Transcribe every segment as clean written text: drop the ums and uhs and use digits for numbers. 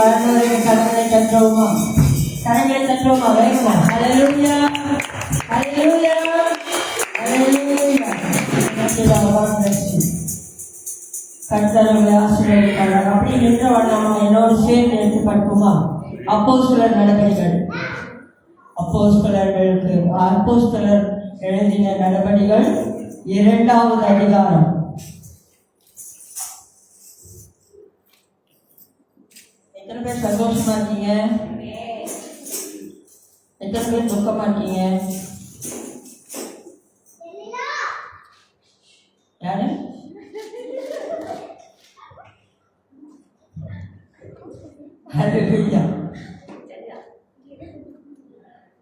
கரங்களை தட்டுவோமா? கரங்களை தட்டுவோமா? வேணுமா? ஹல்லேலூயா, ஹல்லேலூயா, ஹல்லேலூயா. கர்த்தரை ஆசீர்வதிப்பார். அப்படி நின்ற வண்ணம் என்னோடு சேர்ந்து எடுத்து பார்ப்போமா? அப்போஸ்தலர் நடவடிக்கைகள். அப்போஸ்தலர் எழுதின நடவடிக்கைகள் 2வது அதிகாரம். எத்தனை பேர் சந்தோஷமா இருக்கீங்க? எத்தனை பேர் துக்கமா இருக்கீங்க? யாரு? ஹல்லேலூயா.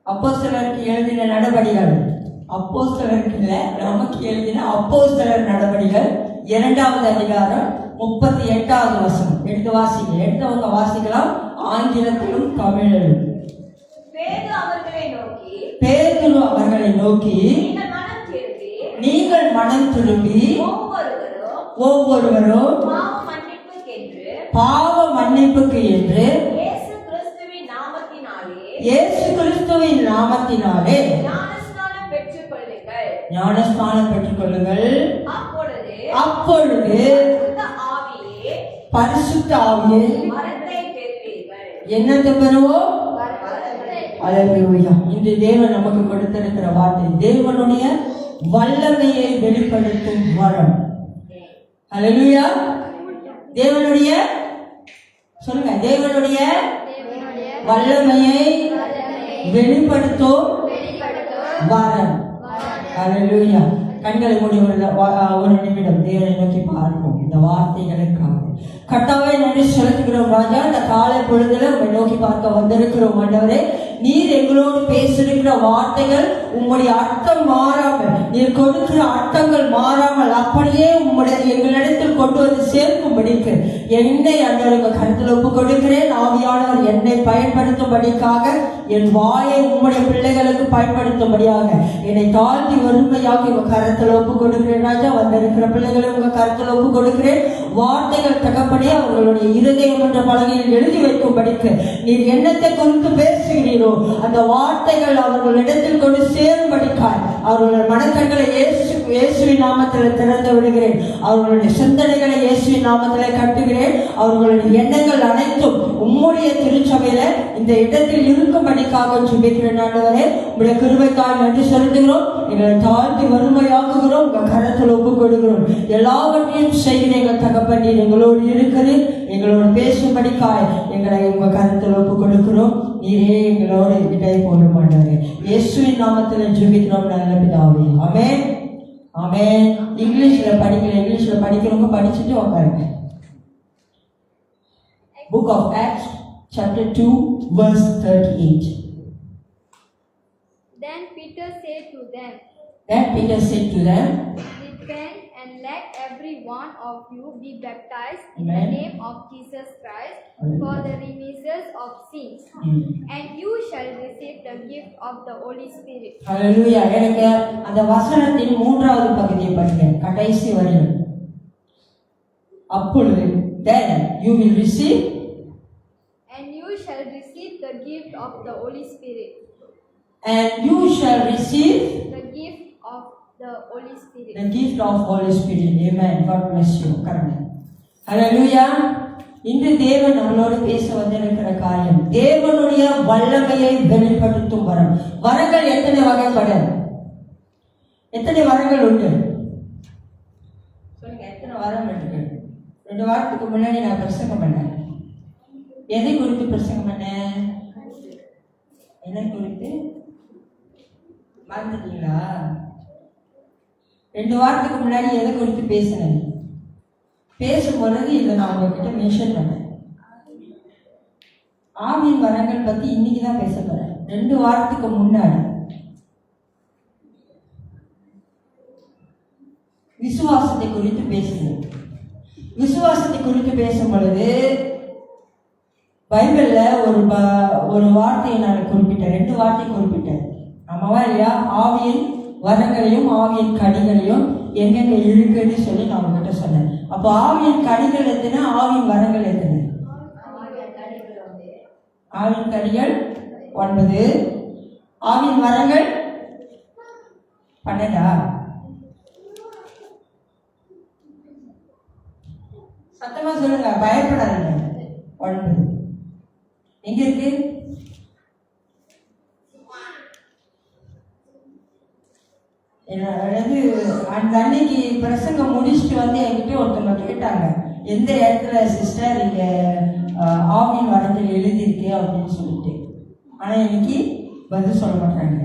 அப்போஸ்தலருக்கு எழுதின நடவடிக்கைகள், அப்போஸ்தலருக்கு இல்ல, நமக்கு எழுதின அப்போஸ்தலர் நடவடிக்கைகள் 2வது அதிகாரம் 38வது வசனம். எடுத்து வாசிங்க. எடுத்தவங்க வாசிக்கலாம், ஆங்கிலத்திலும் தமிழிலும். பேதுரு அவர்களை நோக்கி நீங்கள் மனம் திரும்பி ஒவ்வொருவரும் பாவ மன்னிப்புக்கு என்று இயேசு கிறிஸ்துவின் நாமத்தினாலே ஞானஸ்நானம் பெற்றுக் கொள்ளுங்கள். அப்பொழுது பரிசுத்த ஆவியை என்னத்தை பெறுவோம்? ஹல்லேலூயா. இன்று தேவன் நமக்கு கொடுத்திருக்கிற வார்த்தை தேவனுடைய வல்லமையை வெளிப்படுத்தும் வரம். ஹல்லேலூயா. தேவனுடைய சொல்லுங்க, தேவனுடைய வல்லமையை வெளிப்படுத்தும் வரம். ஹல்லேலூயா. கண்களை மூடி ஒரு நிமிடம் தேவனை நோக்கி பார்ப்போம். இந்த வார்த்தைகளுக்காக கர்த்தாவே நன்றி செலுத்துகிறோம் ராஜா. இந்த காலை பொழுதுல உங்களை நோக்கி பார்க்க வந்திருக்கிறோம் ஆண்டவரே. நீர் எங்களோடு பேசிருக்கிற வார்த்தைகள் உங்களுடைய அர்த்தம் மாறாமல், நீர் கொடுக்கிற அர்த்தங்கள் மாறாமல் அப்படியே உங்களுடைய எங்களிடத்தில் கொண்டு வந்து சேர்க்கும்படிக்கு என்னை அந்த கருத்தில் ஒப்பு கொடுக்கிறேன். ஆவியானவர் என்னை பயன்படுத்தும்படிக்காக, என் வாயை உங்களுடைய பிள்ளைகளுக்கு பயன்படுத்தும்படியாக என்னை தாழ்த்தி வறுமையாக்கி உங்க கருத்தில் ஒப்பு கொடுக்கிறேன் ராஜா. வந்திருக்கிற பிள்ளைகளை உங்க கருத்தில் ஒப்பு கொடுக்கிறேன். வார்த்தைகள் தகப்பனே அவர்களுடைய இருதயம் என்ற பலகையில் எழுதி வைக்கும்படிக்கு நீர் என்னத்தை குறித்து பேசுகிறீரோ அந்த வார்த்தைகள் அவர்களிடத்தில் கொண்டு சேரும்படிக்காய் அவர்களுடைய மனக்கண்களை இயேசுவின் நாமத்தில் திறந்து விடுகிறேன். அவர்களுடைய சிந்தனைகளை இயேசுவின் நாமத்தில் கட்டுகிறேன். அவர்களுடைய எண்ணங்கள் அனைத்தும் உம்முடைய திருச்சபையில இந்த இடத்தில் இருக்கும்படிக்காக ஜெபிக்கிறேன் ஆண்டவரே. உங்களுடைய கிருபைக்காக நன்றி செலுத்துகிறோம். எங்களை தாழ்த்தி வறுமையாக்குகிறோம். உங்க கரத்தில் ஒப்புக் கொடுக்கிறோம். எல்லாவற்றையும் செய்கிற எங்கள் தகப்பன் நீர் எங்களோடு இருக்குது. எங்களோடு பேசும்படிக்காய் எங்களை உங்க கரத்தில் ஒப்புக் கொடுக்கிறோம். நீரே எங்களோடு இடை போட மாட்டாரு. இயேசுவின் நாமத்தில் ஜெபிக்கிறோம் நல்ல பிதாவே. ஆமென், ஆமென். இங்கிலீஷ்ல படிக்கிறவங்க படிச்சுட்டு உட்காருங்க. Book of Acts chapter 2 verse 38. Then Peter said to them, repent and let every one of you be baptized in the name of Jesus Christ for the remission of sins, and you shall receive the gift of the Holy Spirit. Hallelujah. எனக்கு அந்த வசனத்தின் 3வது பகுதியை படிங்க, கடைசி வரியில். அப்பொழுது then you will receive and you shall receive the gift of the Holy Spirit. And you shall receive the gift of the Holy Spirit. The gift of Holy Spirit. Amen. God bless you. Correct. Hallelujah. இன்று தேவன் நம்மளோடு பேச வந்திருக்கிற காரியம் தேவனுடைய வல்லமையை வெளிப்படுத்தும் வரம். வரங்கள் எத்தனை வகைப்படும்? எத்தனை வரங்கள் உண்டு சொல்லுங்க. எத்தனை வரம் இருக்கு? 2 வாரத்துக்கு முன்னாடி நான் பிரசங்கம் பண்ணேன். எதை குறித்து பிரசங்கம் பண்ணேன்? எதை குறித்து மறந்துட்டீங்களா? 2 வாரத்துக்கு முன்னாடி எதை குறித்து பேசினேன்? பேசும்பொழுது இதை நான் உங்ககிட்ட மென்ஷன் பண்ணேன். ஆவியின் வரங்கள் பத்தி இன்னைக்கு தான் பேச போறேன். 2 வாரத்துக்கு முன்னாடி விசுவாசத்தை குறித்து பேசினேன். விசுவாசத்தை குறித்து பேசும் பொழுது பைபிள்ல ஒரு வார்த்தையை நான் குறிப்பிட்டேன். 2 வார்த்தை குறிப்பிட்டேன். ஆமாவா இல்லையா? ஆவியின் வரங்களையும் ஆவியின் கனிகளையும் எங்கெங்க இருக்குன்னு சொல்லி நான் உங்ககிட்ட சொன்னேன். அப்போ ஆவியின் கனிகள் எத்தனை, ஆவியின் வரங்கள் எத்தனை? ஆவின் கனிகள் 9, ஆவின் வரங்கள் 12. சத்தமா சொல்லுங்க, பயப்படாதீங்க. 9 எங்க இருக்கு? அந்த அன்னைக்கு பிரசங்கம் முடிச்சுட்டு வந்து என்கிட்ட ஒருத்தவங்க கேட்டாங்க, எந்த இடத்துல சிஸ்டர் இங்க ஆவின் வரத்தில் எழுதியிருக்கு அப்படின்னு சொல்லிட்டு. ஆனா இன்னைக்கு பதில் சொல்ல மாட்டாங்க.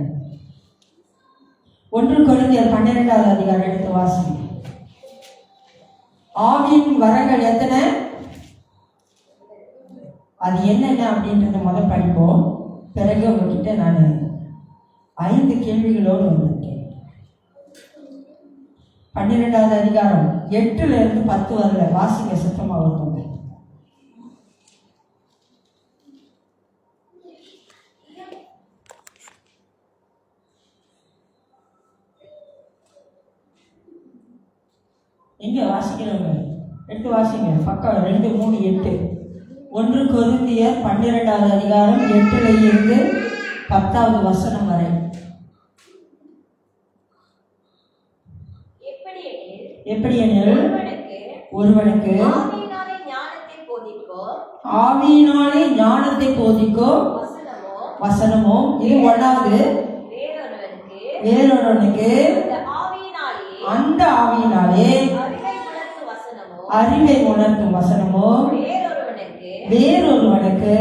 1 கொரிந்தியர் 12வது அதிகாரம் எடுத்து வாசிங்க. ஆவியின் வரங்கள் எத்தனை, அது என்னென்ன அப்படின்றத முதல் படிப்போம். பிறகு உங்ககிட்ட நான் 5 கேள்விகளோடு வந்திருக்கேன். 12வது அதிகாரம் 8லிருந்து 10 வரல வாசிங்க, சத்தமா வருவாங்க. எங்க வாசிக்கிறவங்க எடுத்து வாசிங்க. பக்கம் 2, 3, 8. 1 கொரிந்தியர் 12வது அதிகாரம் 8லிருந்து 10வது வசனம் வரை. எப்படியெனில் ஒருவனுக்கு ஆவியினாலே ஞானத்தை போதிக்கோ வசனமோ, இது 1வது. வேறொருவனுக்கு அந்த ஆவியினாலே அறிவை உணர்த்தும் வசனமோ, வேறொருவனுக்கு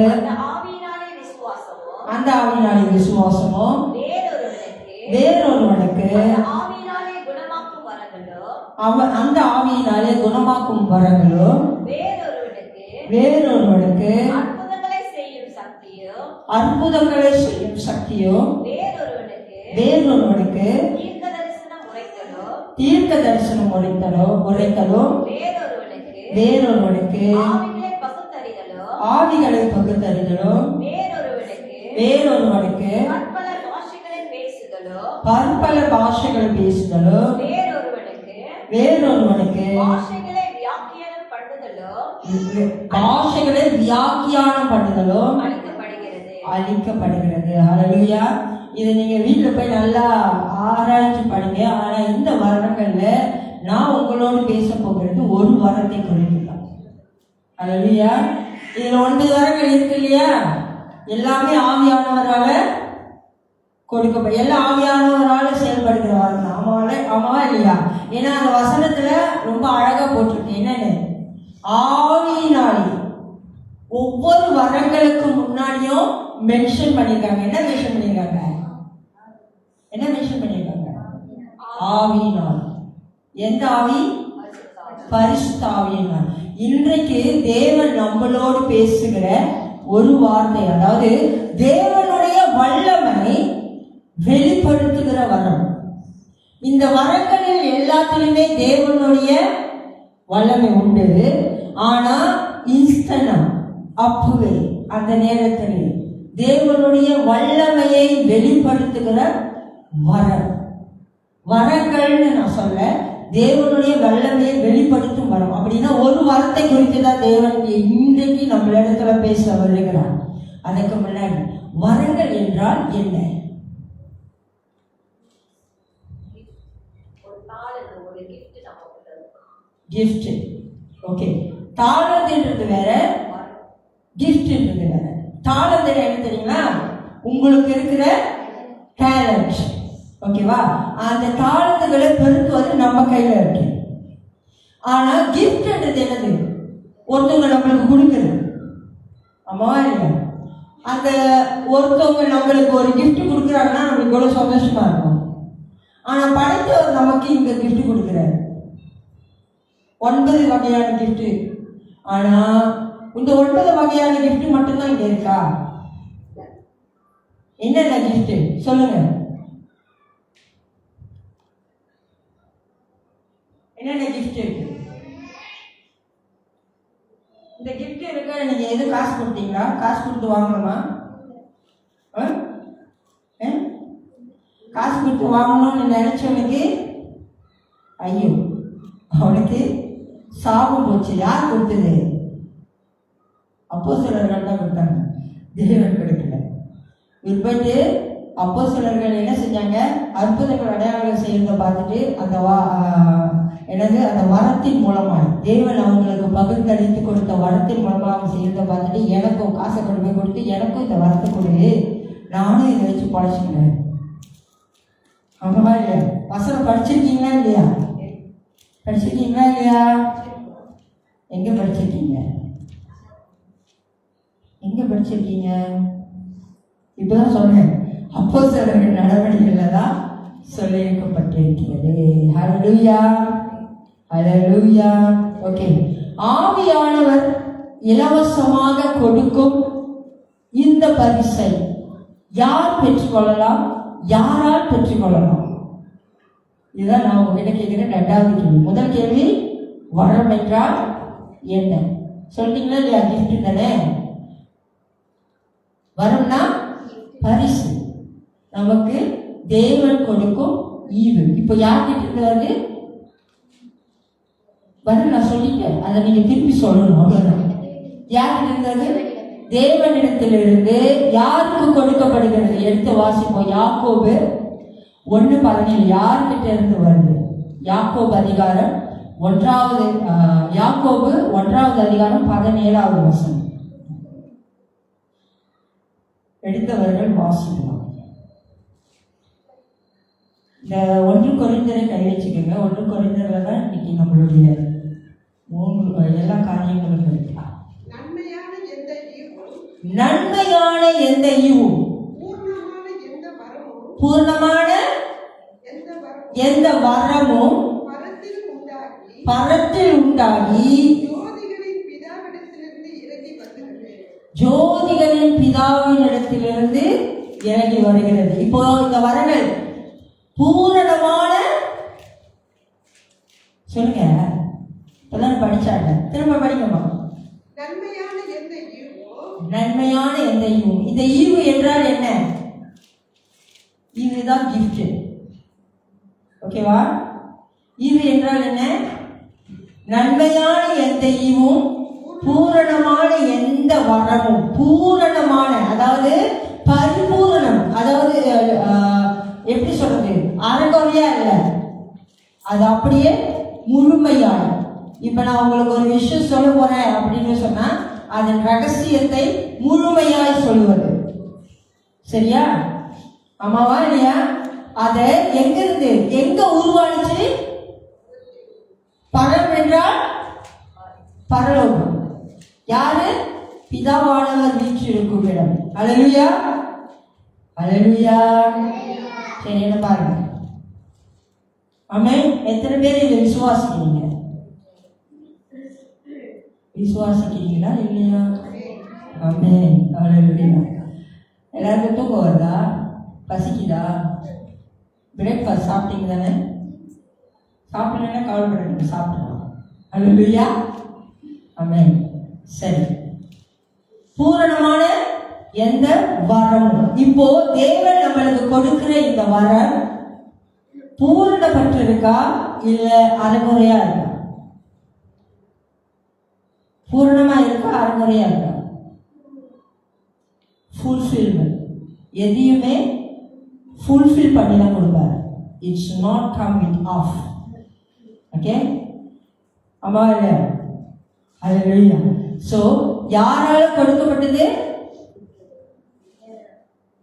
அந்த ஆவியினாலே விசுவாசமோ, வேறொருவனுக்கு அந்த ஆவியினாலே குணமாக்கும் வரங்களோ, வேறொருவனுக்கு அற்புதங்களை செய்யும் சக்தியோ, வேறொருவனுக்கு தீர்க்க தரிசனம் உரைத்தலோ, வேறொருவனுக்கு ஆவிகளை பகுத்தறிதலோ, வேறொருவனுக்கு பற்பல பாஷைகளை பேசுதலோ, வேறொருவனுக்கு பாஷைகளை வியாக்கியானம் பண்ணுதலோ அளிக்கப்படுகிறது. ஹல்லேலூயா. இதை நீங்க வீட்டுல போய் நல்லா ஆராய்ச்சி பண்ணுங்க. ஆனா இந்த வருடங்கள்ல நான் உங்களோடு பேச போகிறது ஒரு வரத்தை குறிப்பிட்டான். ஹல்லேலூயா. இதுல 9 வரங்கள் இருக்கு இல்லையா? எல்லாமே ஆவியானவரால கொடுக்கப்படும், எல்லாம் ஆவியானவரால செயல்படுகிற வரம். ஆமாவா இல்லையா? ஏன்னா அந்த வசனத்துல ரொம்ப அழகா போட்டிருக்கு. என்னன்னு? ஆவியினாலே. ஒவ்வொரு வரங்களுக்கு முன்னாடியும் மென்ஷன் பண்ணிருக்காங்க. என்ன மென்ஷன் பண்ணிருக்காங்க? ஆவியினால். எந்த ஆவி? பரிசுத்த ஆவியினால். இன்றைக்கு தேவன் நம்மளோடு பேசுகிற ஒரு வார்த்தை, அதாவது தேவனுடைய வல்லமை வெளிப்படுத்துகிற வரம். இந்த வரங்களில் எல்லாத்திலுமே தேவனுடைய வல்லமை உண்டு. ஆனா இன்ஸ்டன்ட், அப்பவே அந்த நேரத்தில் தேவனுடைய வல்லமையை வெளிப்படுத்துகிற வரம். வரங்கள்னு நான் சொல்ல, தேவனுடைய வல்லமையை வெளிப்படுத்தும் வரம். அப்படின்னா ஒரு வரத்தை குறித்து தான் தேவன் இன்றைக்கு நம்மளிடத்துல பேச வருகிறார். அதுக்கு முன்னாடி வரங்கள் என்றால் என்ன? கிஃப்ட். ஓகே, தாளந்துன்றது வேற, கிஃப்ட்ன்றது வேற. தாளந்து என்ன தெரியுங்களா? உங்களுக்கு இருக்கிற டேலண்ட். ஓகேவா? அந்த தாளந்துகளை பெருக்குவது நம்ம கையில இருக்கு. ஆனா கிஃப்ட்ன்றது என்னது? ஒருத்தவங்க நம்மளுக்கு கொடுக்குறது. ஆமாவா இல்லையா? அந்த ஒருத்தவங்க நம்மளுக்கு ஒரு கிஃப்ட் கொடுக்குறாங்கன்னா நம்மளுக்கு எவ்வளவு சந்தோஷமா இருக்கும். ஆனா படைத்தவர் நமக்கு இங்க கிஃப்ட் கொடுக்குறாரு, 9 வகையான கிஃப்ட். ஆனா இந்த 9 வகையான கிஃப்ட் மட்டும்தான் இங்க இருக்கா? என்னென்ன கிஃப்ட் சொல்லுங்க? என்னென்ன கிஃப்ட் இருக்கு? இந்த கிஃப்ட் இருக்க நீங்க எது காசு கொடுத்தீங்களா? காசு கொடுத்து வாங்கணுமா? காசு கொடுத்து வாங்கணும்னு நினைச்சவனுக்கு ஐயோ, அவனுக்கு சாபம் போச்சு. யார் கொடுத்தது? அப்போஸ்தலர்கள் தான் கொடுத்தாங்க. தேவன் கொடுக்கல. இப்போது அப்போஸ்தலர்கள் என்ன செஞ்சாங்க? அற்புதங்கள் அடையாளங்கள் செய்யறதை பார்த்துட்டு அந்த அந்த வரத்தின் மூலமாக தேவன் அவங்களுக்கு பகிர்ந்தளித்து கொடுத்த வரத்தின் மூலமாக செய்யறதை பார்த்துட்டு எனக்கும் காசை கொண்டு போய் கொடுத்து எனக்கும் இந்த வரத்தை கொடு, நானும் இதை வச்சு பழச்சிக்கிறேன். ஆமாவா இல்லையா? வசனம் படிச்சிருக்கீங்களா இல்லையா? படிச்சிருக்கீங்களா இல்லையா? எங்க படிச்சிருக்கீங்க? எங்க படிச்சிருக்கீங்க? இப்பதான் சொன்னேன், அப்போஸ்தலர்கள் நடவடிக்கைகள்ல தான் சொல்லியிருக்கப்பட்டிருக்கிறது. ஹல்லேலூயா, ஹல்லேலூயா. ஓகே, ஆவியானவர் இலவசமாக கொடுக்கும் இந்த பரிசை யார் பெற்றுக்கொள்ளலாம்? யாரால் பெற்றுக்கொள்ளலாம்? இதுதான் நான் உங்ககிட்ட கேட்கிறேன். ரெண்டாவது கேள்வி. முதல் கேள்வி, வரம் என்றால் என்ன? சொல்றீங்களா இல்லையா? கிஃப்ட் தானே. வரம்னா பரிசு, நமக்கு தேவன் கொடுக்கும் ஈவு. இப்போ யார்கிட்ட இருக்கிறது வரம்? நான் சொல்லிட்டேன், அதை நீங்க திருப்பி சொல்லணும். அவ்வளவுதான். யார்கிட்ட இருக்கிறது? தேவனிடத்திலிருந்து. யாருக்கு கொடுக்கப்படுகிறது? எடுத்து வாசிப்போம். யாக்கோபு 1:17 யார்கிட்ட இருந்து வருது? யாக்கோபு அதிகாரம் 1 யாக்கோபு 1 அதிகாரம் 17 வசனம். எடுத்தவர்கள் வாசிக்கலாம். இந்த 1 கொரிந்தியரை கை வச்சுக்கோங்க. 1 கொரிந்தியர்ல தான் இன்னைக்கு நம்மளுடைய எல்லா காரியங்களும் இருக்கலாம். நன்மையான எந்த ஈவும் பூர்ணமான எந்த வரமும் பரத்தில் உண்டாகி ஜோதிகளின் பிதாவினிடத்திலிருந்து இறங்கி வருகிறது. இப்போ இந்த வரங்கள் பூரணமான, சொல்லுங்க, இப்பதான் படிச்சாங்க, திரும்ப படிக்கமா. நன்மையான எந்த ஈவும். இந்த ஈவு என்றால் என்ன? இதுதான் கிஃப்ட். ஓகேவா? ஈவு என்றால் என்ன? நன்மையான எந்த ஈவும், பூரணமான எந்த வரமும். பூரணமான அதாவது பரிபூரணம், அதாவது எப்படி சொல்றது, அறகுறையா இல்ல, அது அப்படியே முழுமையான. இப்ப நான் உங்களுக்கு ஒரு விஷயம் சொல்ல போறேன் அப்படின்னு சொன்னா அதன் ரகசியத்தை முழுமையாய் சொல்லுவது. சரியா? ஆமாவா இல்லையா? அத எங்க இருந்து எங்க உருவானுச்சு? பரம் என்றால் பரலோகம். யாரு? பிதாவானவர் வீற்றிருக்கும் இடம். அல்லேலூயா, அல்லேலூயா. சரி, என்ன பாருங்க. ஆமென். எத்தனை பேர் இதை விசுவாசிக்கிறீங்க? விசுவாசிக்கிறீங்களா இல்லையா? ஆமென், அல்லேலூயா. எல்லாருக்கும் தூக்கம் வருதா? பசிக்குதா? பிரேக்ஃபாஸ்ட் சாப்பிட்டீங்க தானே? சாப்பிடலன்னா கவலைப்படாதீங்க, சாப்பிடலாம். அல்லேலூயா, ஆமென். சரி, பூரணமான எந்த வரமும். இப்போ தேவன் நம்மளுக்கு கொடுக்கிற இந்த வரம் பூரணப்பட்டு இருக்கா இல்ல அரைகுறையா இருக்கா? பூரணமா இருக்கா அரைகுறையா இருக்கா? ஃபுல்ஃபில்மெண்ட். எதையுமே ஃபுல்ஃபில் பண்ணி தான் கொடுப்பாரு. It's not come with of. Okay, ஆமா இல்லையா? அல்லேலூயா. சோ யாரால கொடுக்கப்பட்டது?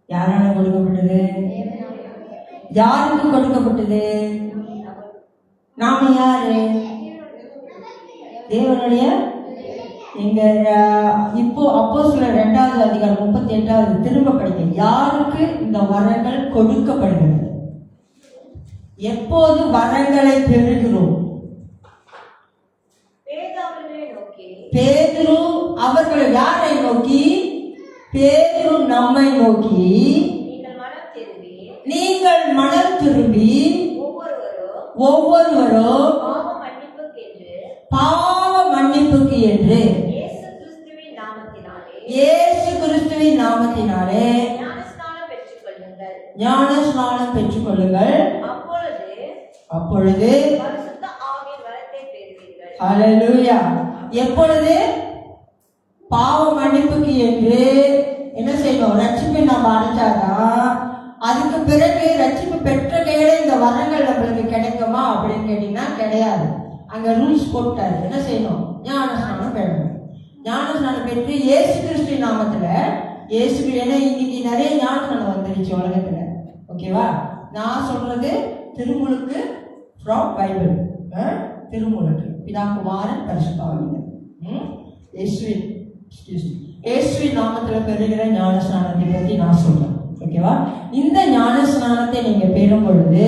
யாரால கொடுக்கப்பட்டது? யாருக்கு கொடுக்கப்பட்டது? நாம யாரு? தேவனுடைய. எங்க இப்போ அப்போஸ்தலர் 2 அதிகாரம் 38 திரும்ப படிங்க. யாருக்கு இந்த வரங்கள் கொடுக்கப்படுகிறது? எப்போது வரங்களை பெறுகிறோம்? பேதுரு அவர்களை யாரை நோக்கி? பேதுரு நம்மை நோக்கி நீங்கள் மனம் திரும்பி ஒவ்வொருவரும் பாவ மன்னிப்புக்கு என்று இயேசு கிறிஸ்துவின் நாமத்தினாலே ஞான ஸ்நானம் பெற்றுக் கொள்ளுங்கள். அப்பொழுது ஹல்லேலூயா. எப்பொழுது? பாவ மன்னிப்புக்கு என்று என்ன செய்யணும்? ரட்சிப்பை நாம் அடைஞ்சாதான் அதுக்கு பிறகு ரட்சிப்பு பெற்ற கையில இந்த வரங்கள் நம்மளுக்கு கிடைக்குமா அப்படின்னு கேட்டீங்கன்னா கிடையாது. அங்க ரூல்ஸ் போட்டாரு. என்ன செய்யணும்? ஞானஸ்நானம் பெறணும். ஞானஸ்நானம் பெற்று இயேசு கிறிஸ்து நாமத்துல இயேசு, ஏன்னா இன்னைக்கு நிறைய ஞானஸ்நானம் வந்துருச்சு உலகத்துல. ஓகேவா? நான் சொல்றது திருமுழுக்கு ஃப்ரம் பைபிள். திருமுழுக்கு பிதா குமாரன் பரிசுத்த ஆவியானவர் இயேசுவின் நாமத்துல பெறுகிற ஞானஸ்நானத்தை பத்தி நான் சொல்றேன். ஓகேவா? இந்த ஞானஸ்நானத்தை நீங்க பெறும் பொழுது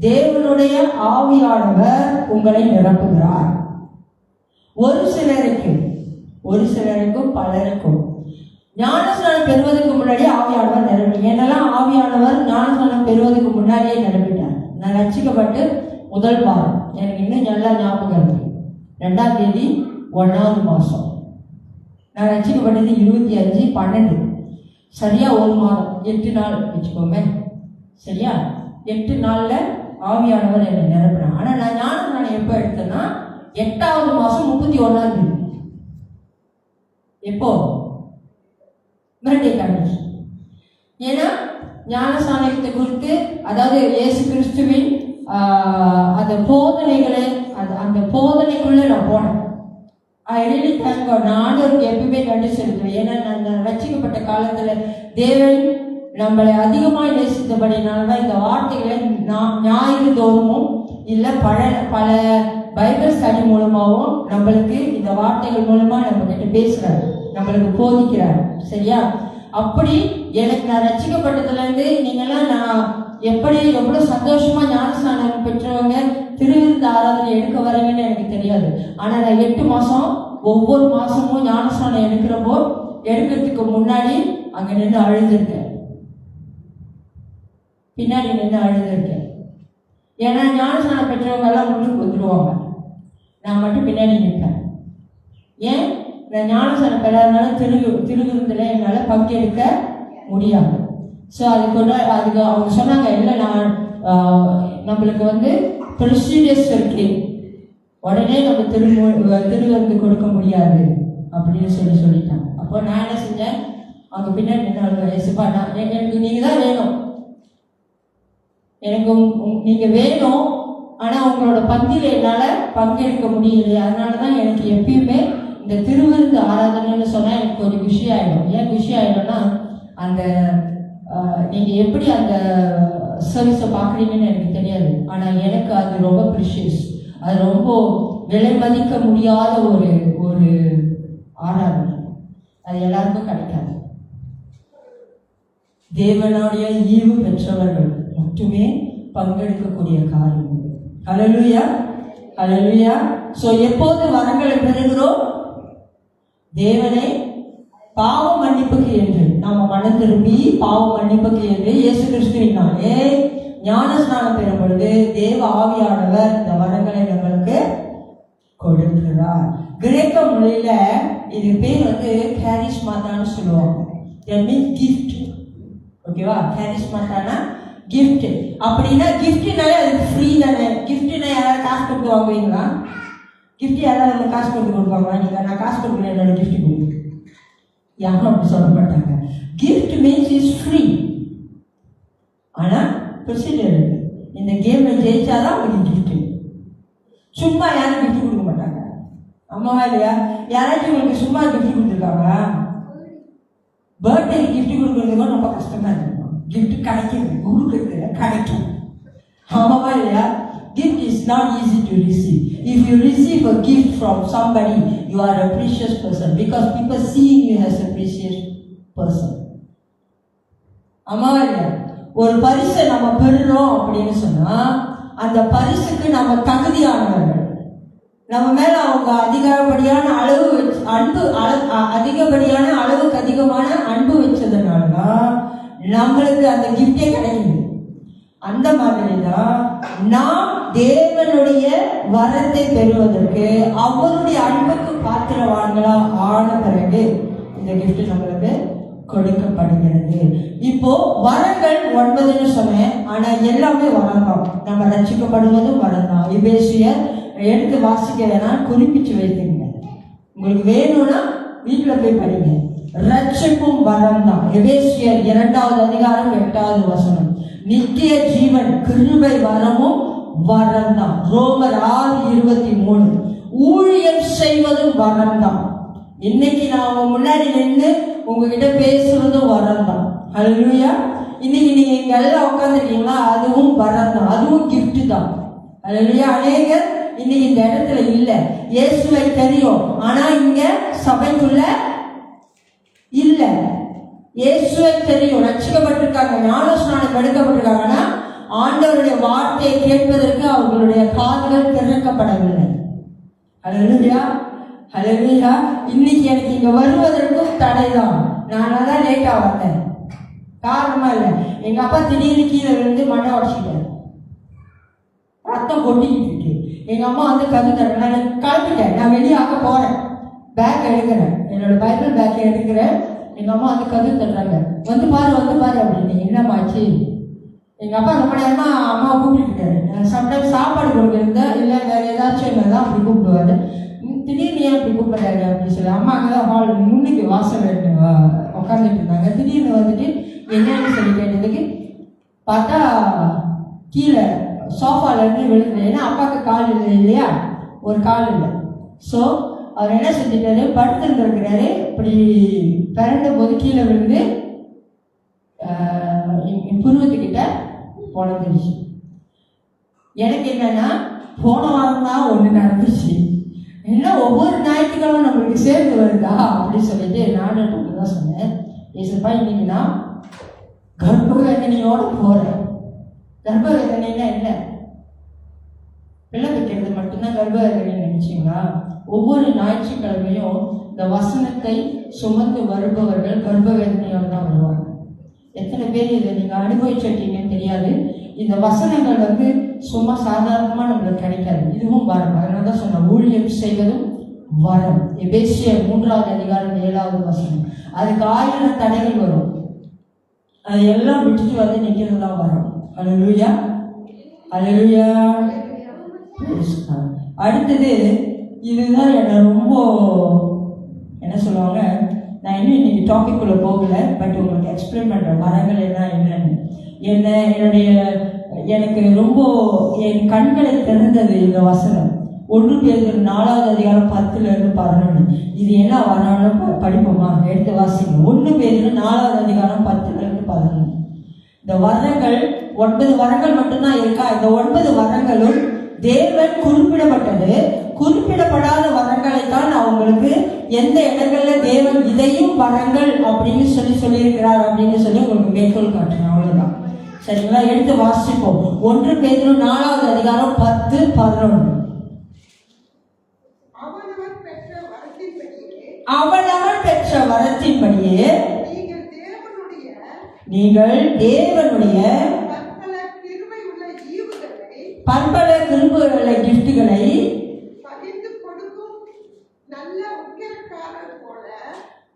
தேவனுடைய ஆவியானவர் உங்களை நிரப்புகிறார். ஒரு சிலருக்கும் பலருக்கும் ஞானஸ்நானம் பெறுவதற்கு முன்னாடி ஆவியானவர் நிரப்பி, என்னெல்லாம் ஆவியானவர் ஞானஸ்நானம் பெறுவதற்கு முன்னாடியே நிரப்பிட்டார். நான் ரட்சிக்கப்பட்டு முதல் வாரம், எனக்கு இன்னும் நல்லா ஞாபகம் இருக்கு, 2ஆம் தேதி 1வது மாசம். நான் ரட்சிக்கப்பட்டது 25/12, சரியா ஒரு மாதம் 8 நாள் வச்சுக்கோமே. சரியா 8 நாள்ல ஆவியானவர் என்னை நிரப்பினார். ஆனா நான் ஞானஸ்நானம் எப்போ எடுத்தேன்னா 8வது மாசம் 31ஆம் தேதி. எப்போ? மிரண்டிக்காண்டி. ஏன்னா ஞானஸ்நானத்தை குறித்து, அதாவது இயேசு கிறிஸ்துவின் அந்த போதனைகளை, அந்த போதனைக்குள்ள நான் போனேன். I really thank God. நான் ஆண்டவருக்கு எப்பவுமே நன்றி செலுத்துவேன். ஏன்னா நான் ரட்சிக்கப்பட்ட காலத்துல தேவன் நம்மளை அதிகமாக நேசித்தபடினால்தான் இந்த வார்த்தைகளை ஞாயிறு தோறுமும் இல்லை பல பைபிள் ஸ்டடி மூலமாகவும் நம்மளுக்கு இந்த வார்த்தைகள் மூலமா நம்ம கிட்ட பேசுறாரு, நம்மளுக்கு போதிக்கிறார். சரியா? அப்படி எனக்கு நான் ரட்சிக்கப்பட்டதுலேருந்து நீங்கள்லாம் நான் எவ்வளோ சந்தோஷமா ஞானஸ்நானம் பெற்றவங்க திருவிருந்த ஆராதனை எடுக்க வரீங்கன்னு எனக்கு தெரியாது. ஆனால் நான் 8 மாதம் ஒவ்வொரு மாதமும் ஞானஸ்நானம் எடுக்கிறதுக்கு முன்னாடி அங்கே நின்று அழுதுருக்கேன், பின்னாடி நின்று அழுதுருக்கேன். ஏன்னா ஞானஸ்நானம் பெற்றவங்க எல்லாம் முன்னுக்கு வந்துடுவாங்க, நான் மட்டும் பின்னாடி நிற்பேன். ஏன்? நான் ஞானஸ்நானம் பெறாதனால திருவிருந்தில் என்னால் பங்கெடுக்க முடியாது. ஸோ அதுக்கு அவங்க சொன்னாங்க, இல்லை நான் நம்மளுக்கு ப்ரொசீஜர்ஸ் இருக்கு, உடனே நம்ம திருவிருந்து கொடுக்க முடியாது அப்படின்னு சொல்லிட்டாங்க. அப்போ நான் என்ன செஞ்சேன்? அவங்க பின்னாடி நின்று எசுப்பா, எனக்கு நீங்கள் தான் வேணும், எனக்கு நீங்கள் வேணும், ஆனால் உங்களோட பந்தியில் என்னால் பங்கெடுக்க முடியலையே. அதனால தான் எனக்கு எப்பயுமே இந்த திருவிருந்து ஆராதனைன்னு சொன்னால் எனக்கு கொஞ்சம் குஷி ஆகிடும். ஏன் குஷி ஆகிடும்னா, அந்த நீங்கள் எப்படி அந்த சர்வீஸை பார்க்குறீங்கன்னு எனக்கு தெரியாது, ஆனால் எனக்கு அது ரொம்ப ப்ரிஷியஸ், அது ரொம்ப விலை மதிக்க முடியாத ஒரு ஆராதனை. அது எல்லாருக்கும் கிடைக்காது. தேவனுடைய ஈவு பெற்றவர்கள் மட்டுமே பங்கெடுக்கக்கூடிய காரியம். ஹல்லேலூயா, ஹல்லேலூயா. ஸோ எப்போது வரங்களை பெறுகிறோம்? தேவனை பாவ மன்னிப்புக்கு என்று நாம மனம் திரும்பி பாவ மன்னிப்புக்கு என்று இயேசு கிறிஸ்துவினாலே ஞானஸ்நானம் பெறும் பொழுது தேவ ஆவியானவர் இந்த வரங்களை நம்மளுக்கு கொடுக்கிறார். கிரேக்க மொழியில இது பேர் கேரிஸ்மாத்தான்னு சொல்லுவாங்க. கிஃப்ட். ஓகேவா? கேரிஸ்மாத்தானா கிஃப்ட். அப்படின்னா கிஃப்ட்னாலே அதுக்கு ஃப்ரீ தானே. கிஃப்ட்னா யாராவது காசு கொடுத்து வாங்குவீங்களா? கிஃப்ட் யாராவது காசு கொடுத்து கொடுப்பாங்களா? நீங்க நான் காசு கொடுக்கல, என்னோட கிஃப்ட் கொடுங்க, யாரும் அப்படி சொல்ல மாட்டாங்க. Gift means is free. ஆனா ப்ரொசீஜர் இருக்கு. இந்த கேம்ல ஜெயிச்சாதான் உங்களுக்கு கிஃப்ட். சும்மா யாரும் கிஃப்ட் கொடுக்க மாட்டாங்க. அம்மாவா இல்லையா? யாராச்சும் உங்களுக்கு சும்மா கிஃப்ட் கொடுத்துருக்காங்க? பர்த்டே கிஃப்ட் கொடுக்கறதுக்கு ரொம்ப கஷ்டமா இருக்கும். கிஃப்ட் கிடைக்கிறது கொடுக்கறது கிடைக்கும். ஆமாவா இல்லையா? Gift is not easy to receive. If you receive a gift from somebody, you are a precious person because people see you as a precious person. ஆமாவா இல்லையா? ஒரு பரிசை நம்ம பெறுறோம் அப்படின்னு சொன்னா அந்த பரிசுக்கு நம்ம தகுதியானவர்கள். நம்ம மேல அவங்க அதிகப்படியான அளவுக்கு அதிகமான அன்பு வச்சதுனாலதான் நம்மளுக்கு அந்த கிஃப்டே கிடைக்குது. அந்த மாதிரி தான் நாம் தேவனுடைய வரத்தை பெறுவதற்கு அவருடைய அன்புக்கு பாத்திரவான்களா ஆன பிறகு இந்த கிஃப்ட் நம்மளுக்கு கொடுக்கப்படுகிறது. இப்போ வரங்கள் 9ன்னு சொன்னேன், ஆனா எல்லாமே வரம் தான். நம்ம ரட்சிக்கப்படுவதும் வரம் தான். எபேசியர் எடுத்து வாசிக்க வேணா, குறிப்பிச்சு வைத்துங்க. உங்களுக்கு வேணும்னா வீட்டில் போய் படிங்க. ரட்சிப்பும் வரம் தான். எபேசியர் 2வது அதிகாரம் 8வது வசனம். நித்திய ஜீவன் கிருபை வரமும் வரம் தான். ரோமர் 6:23 ஊழியம் செய்வதும் வரம் தான். இன்னைக்கு நான் உங்க முன்னாடி நின்று உங்ககிட்ட பேசுறதும் வரம் தான். ஹல்லேலூயா. இன்னைக்கு நீங்க இங்க எல்லாம் உட்காந்துருக்கீங்களா, அதுவும் வரம் தான், அதுவும் கிஃப்ட் தான். ஹல்லேலூயா. அநேகர் இன்னைக்கு இந்த இடத்துல இல்ல, இயேசுவை தெரியும், ஆனா இங்க சபைக்குள்ள இல்ல. இயேசுவை தெரியும், ரட்சிக்கப்பட்டிருக்காங்க, ஞானஸ்நானம் எடுக்கப்பட்டிருக்காங்கன்னா ஆண்டவருடைய வார்த்தையை கேட்பதற்கு அவர்களுடைய காதுகள் திறக்கப்படவில்லை. ஹல்லேலூயா, ஹல்லேலூயா. இன்னைக்கு எனக்கு இங்க வருவதற்கும் தடைதான். நான் தான் லேட்டா வந்தேன், காரணமா இல்லை. எங்க அப்பா திடீர்னு கீழே விழுந்து மண்ணை உடச்சிட்டாரு, ரத்தம் கொட்டிக்கிட்டு இருக்கு. எங்க அம்மா வந்து கது தர, நான் கிளம்பிட்டேன், நான் வெளியாக போறேன், பேக் எடுக்கிறேன், என்னோட பைபிள் பேக்கை எடுக்கிறேன். எங்க அம்மா வந்து கது தர்றாங்க, வந்து பாரு அப்படின்னு. என்னமாச்சு? எங்க அப்பா ரொம்ப நேரமா அம்மாவை கூப்பிட்டுருக்காரு. சம்டைம்ஸ் சாப்பாடு கொடுக்குறதா இல்லை வேற ஏதாச்சும் என்னதான் அப்படி கூப்பிடுவாரு. திடீர்னு ஏன் அப்படி கூப்பிடுறாரு அப்படின்னு சொல்லி அம்மா அங்கதான் ஹால் முன்னுக்கு வாசல் உட்காந்துட்டு இருந்தாங்க. திடீர்னு வந்துட்டு என்னன்னு சொல்லி கேட்டதுக்கு பார்த்தா கீழே சோஃபால இருந்து விழுந்து. ஏன்னா அப்பாவுக்கு கால் இல்லை இல்லையா, ஒரு கால் இல்லை. ஸோ அவர் என்ன செஞ்சுட்டாரு, படுத்துருந்துருக்கிறாரு, இப்படி பிறந்த போது கீழே விழுந்து புருவத்துக்கிட்ட பொழந்துருச்சு. எனக்கு என்னன்னா போன வாரம் தான் ஒன்று நடந்துச்சு, என்ன ஒவ்வொரு ஞாயிற்றுக்கிழமை நம்மளுக்கு சேர்ந்து வருதா அப்படின்னு சொல்லிட்டு நானும் தான் சொன்னேன். ஏசப்பா இன்னைக்கு நான் கர்ப்ப வேதனையோட போறேன். கர்ப்ப வேதனைன்னா என்ன? பிள்ளை வைக்கிறது மட்டும்தான் கர்ப்ப வேதனை நினைச்சிங்களா? ஒவ்வொரு ஞாயிற்றுக்கிழமையும் இந்த வசனத்தை சுமந்து வருபவர்கள் கர்ப்ப வேதனையோடு தான் வருவாங்க. எத்தனை பேர் இதை நீங்க அனுபவிச்சிருக்கீங்கன்னு தெரியாது. இந்த வசனங்கள் வந்து சும்மா சாதாரணமா நம்மளுக்கு கிடைக்காது, இதுவும் வரம். அதனால தான் சொன்ன ஊழியம் செய்வதும் வரம். எபேசியர் 3வது அதிகாரம் 7வது வசனம். அதுக்கு 1000 தடைகள் வரும், அது எல்லாம் விட்டுட்டு வந்து நிற்கிறது தான் வரும். ஹல்லேலூயா, ஹல்லேலூயா. அடுத்தது இதுதான் என்ன ரொம்ப என்ன சொல்லுவாங்க, நான் இன்னும் இன்னைக்கு டாபிக் உள்ள போகல, பட் உங்களுக்கு எக்ஸ்பிளைன் பண்றேன் வரங்கள் என்னன்னு. எனக்கு ரொம்ப என் கண்களை திறந்தது இந்த வசனம். 1 பேதுரு 4வது அதிகாரம் 10-11. இது என்ன வரணும்னு படிப்போமா? எடுத்து வாசிங்க. 1 பேதுரு 4வது அதிகாரம் 10-11. இந்த வரங்கள் 9 வரங்கள் மட்டும்தான் இருக்கா? இந்த 9 வரங்களும் தேவன் குறிப்பிடப்பட்டது. குறிப்பிடப்படாத வரங்களை தான் அவங்களுக்கு எந்த இடங்கள்ல தேவன் இதையும் வரங்கள் அப்படின்னு சொல்லியிருக்கிறார் அப்படின்னு சொல்லி உங்களுக்கு மேற்கோள் காட்டுறேன். அவ்வளவுதான், சரிங்களா? எடுத்து வாசிப்போம். 1 பேதுரு 4வது அதிகாரம் 10-11. அவனவன் பெற்ற வரத்தின்படியே நீங்கள் தேவனுடைய பற்பல கிருபையுள்ள கிஃப்ட்களை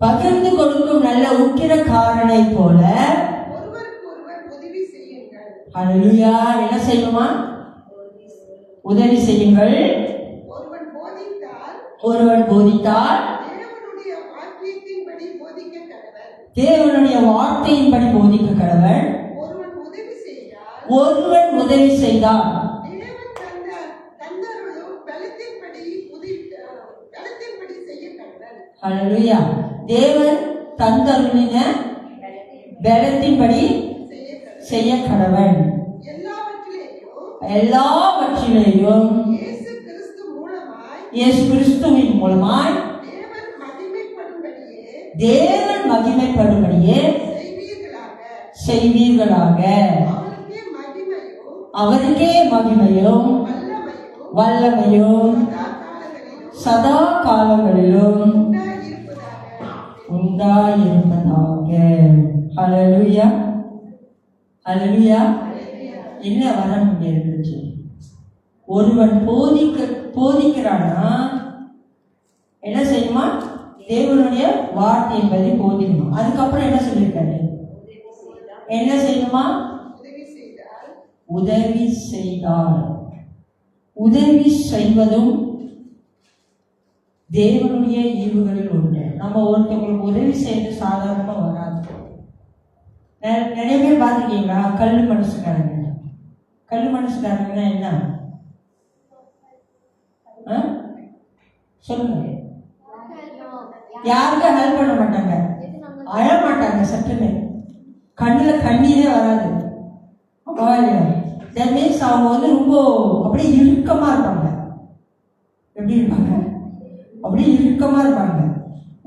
பகிர்ந்து கொடுக்கும் நல்ல உக்கிரக்காரனை போல ஹல்லேலூயா. என்ன செய்யுமா? உதவி செய்யுங்கள். ஒருவன் போதித்தால் தேவனுடைய வார்த்தையின்படி போதிக்க கடவன். ஒருவன் உதவி செய்தால் ஹல்லேலூயா. தேவன் தந்தருளின பலத்தின்படி செய்ய கடவன். எல்லாவற்றிலேயும் இயேசு கிறிஸ்துவின் மூலமாய் தேவன் மகிமைப்படும்படியே செய்வீர்களாக. அவருக்கே மகிமையும் வல்லமையும் சதா காலங்களிலும் உண்டாயிருப்பதாக. ஹல்லேலூயா, ஹல்லேலூயா. என்ன வரம் இங்க இருந்துச்சு? ஒருவன் போதிக்கிறான்னா என்ன செய்யுமா? தேவனுடைய வார்த்தை என்பதை போதிக்கணும். அதுக்கப்புறம் என்ன சொல்லியிருக்காரு? என்ன செய்யணுமா? உதவி செய்தால். உதவி செய்வதும் தேவனுடைய ஈவுகளில் ஒன்று. நம்ம ஒருத்தவங்களுக்கு உதவி செய்யறது சாதாரணமா வராது. நிறைய பேர் பார்த்துருக்கீங்களா? கல் மனசுக்காரங்க. கல் மனசுக்காரங்கன்னா என்ன சொல்லுங்க. யாருக்கும் ஹெல்ப் பண்ண மாட்டாங்க, அழ மாட்டாங்க, சட்டுன்னு கண்ணுல கண்ணீரே வராது. தட் மீன்ஸ் அவங்க வந்து ரொம்ப அப்படியே இறுக்கமா இருப்பாங்க. எப்படி இருப்பாங்க? அப்படியே இறுக்கமா இருப்பாங்க.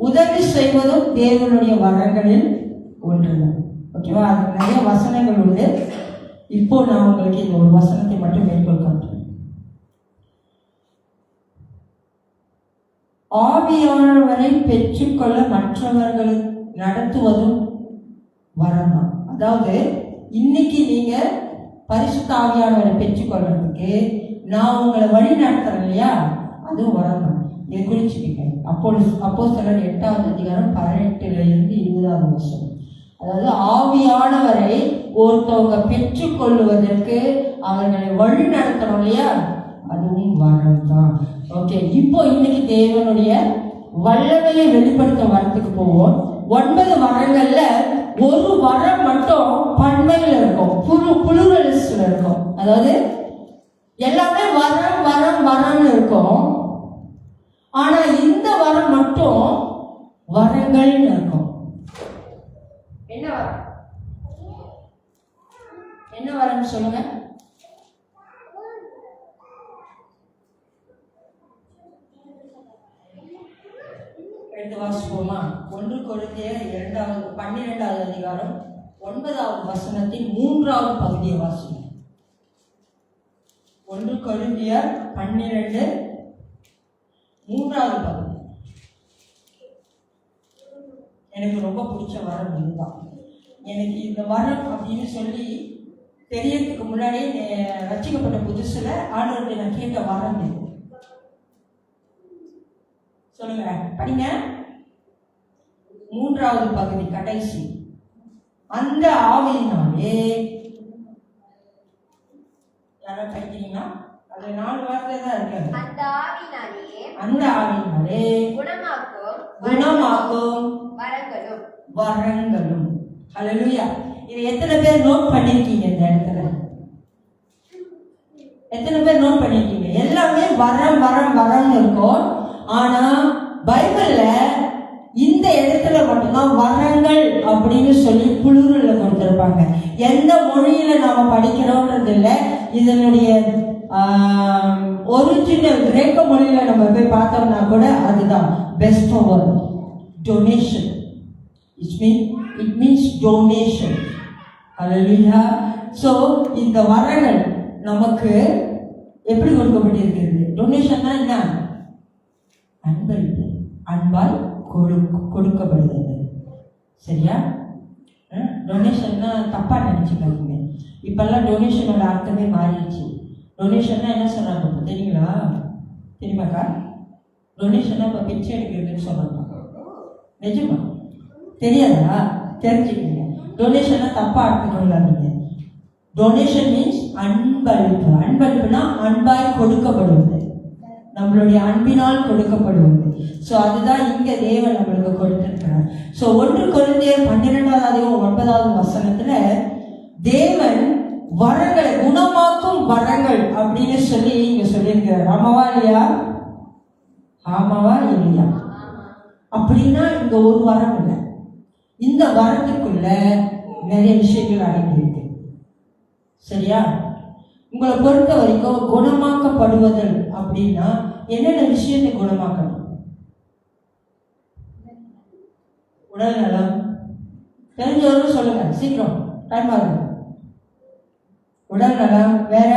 உதவி செய்வதும் தேவனுடைய வரங்களில் ஒன்றுதான். ஓகேவா? அது நிறைய வசனங்கள் உண்டு. இப்போ நான் உங்களுக்கு இந்த ஒரு வசனத்தை மட்டும் மேற்கொள் காட்டுறேன். ஆவியானவரை பெற்றுக்கொள்ள மற்றவர்களை நடத்துவதும் வரம் தான். அதாவது இன்னைக்கு நீங்க பரிசுத்த ஆவியானவரை பெற்றுக்கொள்றதுக்கு நான் உங்களை வழி நடத்துறேன் இல்லையா, அதுவும் வரம் தான். இதை குறிச்சுக்கீங்க. அப்போஸ்தலர் 8ஆம் அதிகாரம் 18 20 வருஷம். அதாவது ஆவியானவரை ஒருத்தவங்க பெற்றுக்கொள்வதற்கு அவர்களை வழி நடத்தணும் இல்லையா, அதுவும் வரம் தான். ஓகே, இப்போ இன்னைக்கு தேவனுடைய வல்லமையை வெளிப்படுத்த வரத்துக்கு போவோம். 9 வரங்கள்ல ஒரு வரம் மட்டும் பன்மையில இருக்கும், புளுரலிஸ்ட்ல இருக்கும். அதாவது எல்லாமே வரம் வரம் வரம்னு இருக்கும். ஆனா இந்த வரம் மட்டும் வரங்கள்னு இருக்கும். என்ன வரம்? என்ன வரம்னு சொல்லுங்க. ரெண்டு வாசிப்போமா? 1 கொரிந்தியர் 12வது அதிகாரம் 9வது வசனத்தின் 3வது பகுதியை வாசிப்போம். 1 கொரிந்தியர் 12 3வது பகுதி. எனக்கு ரொம்ப பிடிச்ச வரம் இதுதான். எனக்கு இந்த வரம் அப்படின்னு சொல்லி தெரியறதுக்கு முன்னாடியே ரட்சிக்கப்பட்ட புதுசுல ஆண்டவர்கிட்ட நான் கேட்ட வரம் இது. சொல்லுங்க, படிங்க. 3வது பகுதி கடைசி. அந்த ஆவியினாலே, யாரா படிக்கிறீங்களா? அது 4 வார்த்தை தான் இருக்கு. அந்த ஆவியினாலே குணமாக்கும் வரங்களும். ஹல்லேலூயா. இது எத்தனை பேர் நோட் பண்ணிருக்கீங்க? இந்த இடத்துல எத்தனை பேர் நோட் பண்ணிருக்கீங்க? எல்லாமே வரம் வரம் வரம்னு இருக்கும். ஆனா பைபிள்ல இந்த இடத்துல மட்டும்தான் வரங்கள் அப்படின்னு சொல்லி புளூரல்ல கொடுத்திருப்பாங்க. எந்த மொழியில நாம படிக்கிறோம்ன்றது இல்லை. இதனுடைய ஒரிஜினல் கிரேக்க மொழியில நம்ம போய் பார்த்தோம்னா கூட அதுதான் best over donation. It means donation. Hallelujah. So இந்த வரங்கள் நமக்கு எப்படி கொடுக்கப்பட்டிருக்கிறது? டொனேஷன்னா என்ன? அன்பளிப்பு, அன்பால் கொடுக்கப்படுகிறது. சரியா? டொனேஷன்னா தப்பா நினைச்சுக்காதீங்க. இப்பெல்லாம் டொனேஷனோட அர்த்தமே மாறிடுச்சு. டொனேஷன்னா என்ன சொல்றாங்க தெரியுங்களா? தெரியுமாக்கா? டொனேஷன்னா இப்போ பிச்சை எடுக்கிறதுன்னு சொல்றாங்க. நிஜமா? தெரியாதா? தெரிஞ்சுக்கீங்க. டொனேஷன்னா தப்பா அர்த்தம். டொனேஷன் மீன்ஸ் அன்பளிப்பு. அன்பளிப்புனா அன்பாய் கொடுக்கப்படுவது, நம்மளுடைய அன்பினால் கொடுக்கப்படுவது. ஸோ அதுதான் இங்க தேவன் நம்மளுக்கு கொடுத்திருக்கிறார். ஸோ 1 கொரிந்தியர் 12வது அதிகாரம் 9வது வசனத்துல தேவன் வரங்களை குணமாக்கும் வரங்கள் அப்படின்னு சொல்லி இங்க சொல்லியிருக்கிறார். ஆமாவா இல்லையா? ஆமாவா இல்லையா? அப்படின்னா இங்க ஒரு வரம் இல்லை. இந்த வரத்துக்குள்ள நிறைய விஷயங்கள் அடங்கியிருக்கு. சரியா? உங்களை பொறுத்த வரைக்கும் குணமாக்கப்படுவதல் அப்படின்னா என்னென்ன விஷயத்தை குணமாக்கணும்? உடல் நலம். தெரிஞ்சவர்கள் சொல்லுங்க, சீக்கிரம், டைம் ஆகுது. உடல் நலம். வேற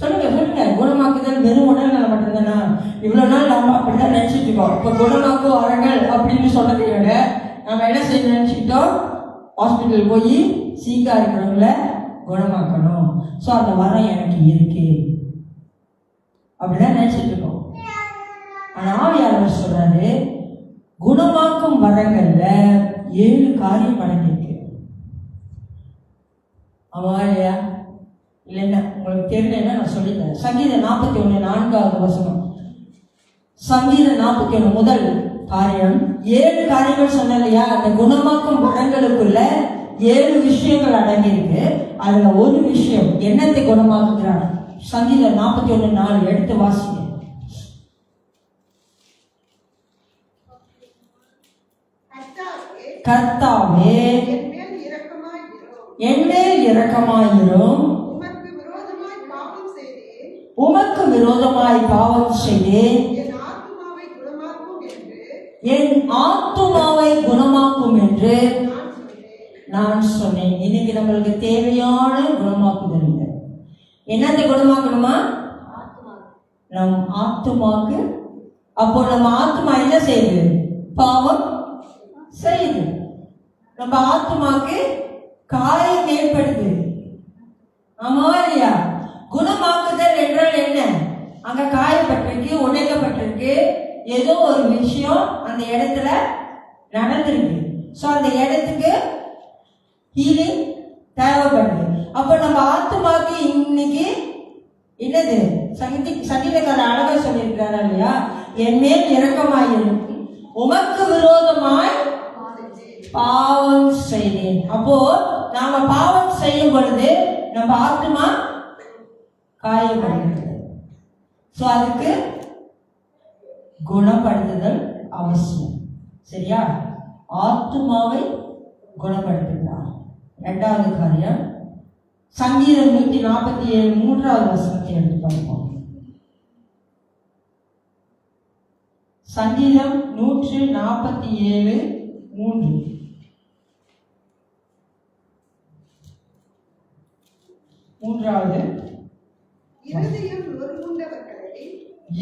சொல்லுங்க சொல்லுங்க. குணமாக்குதல் வெறும் உடல் நலம் மட்டும்தானா? இவ்வளவு நாள் நம்ம அப்படிதான் நினைச்சிட்டு இருக்கோம். இப்ப குணமாக்கும் வரங்கள் அப்படின்னு சொன்னதை விட நம்ம என்ன செய்ய நினைச்சுக்கிட்டோம்? ஹாஸ்பிட்டல் போய் சீக்கா இருக்கிறவங்கள குணமாக்கணும். ஸோ அந்த வரம் எனக்கு இருக்கு அப்படிதான் நினைச்சிட்டு இருக்கோம். ஆனா ஆவியானவர் சொல்றாரு, குணமாக்கும் வரங்கள்ல 7 காரியம் அடங்கியிருக்கு. ஆமா இல்லையா? இல்லைன்னா உங்களுக்கு உங்களுக்கு தெரியலன்னா நான் சொல்லித்தரேன். சங்கீதம் 41 4வது வசனம். சங்கீதம் 41 முதல் காரியம் 7 காரியங்கள் சொன்ன இல்லையா? அந்த குணமாக்கும் வரங்களுக்குள்ள 7 விஷயங்கள் அடங்கியிருக்கு. அதுல ஒரு விஷயம் என்னத்தை குணமாக்குகிறார். சங்கீதம் 41:4 எடுத்து வாசிங்க. கர்த்தாவே என்மேல் இரக்கமாயிரும். உமக்கு விரோதமாய் பாவம் செய்தேன். என் ஆத்துமாவை குணமாக்கும் என்று நான் சொன்னேன். இன்னைக்கு நம்மளுக்கு தேவையான குணமாக்குதல் இல்லை. என்னத்தை குணமாக்கணுமா? நம் ஆத்துமாக்கு. அப்போ நம்ம ஆத்துமா என்ன செய்யுது? பாவம் செய்யுது. நம்ம ஆத்துமாக்கு காயம் ஏற்படுது. ஆமா இல்லையா? குணமாக்குதல் என்றால் என்ன? அங்க காயப்பட்டிருக்கு, உடைக்கப்பட்டிருக்கு, ஏதோ ஒரு விஷயம் அந்த இடத்துல நடந்திருக்கு. சோ அந்த இடத்துக்கு ஹீலிங் தேவைப்படுது. அப்ப நம்ம ஆத்துமாக்கு இன்னைக்கு என்னது? சங்கீதக்காரர் அழகா சொல்லியிருக்கிறாரா இல்லையா? என் மேல் இரக்கமாயிரும், உமக்கு விரோதமாய் பாவம் செய்தேன். அப்போ நாம பாவம் செய்யும் பொழுது நம்ம ஆத்துமா காயப்படுகிறது. சோ அதுக்கு குணப்படுத்துதல் அவசியம். சரியா? ஆத்துமாவை குணப்படுத்துகிறார். 2வது காரியம் சங்கீதம் 147 3வது வசனத்தை எடுத்து பார்ப்போம். சங்கீதம் 147 3. மூன்றாவது,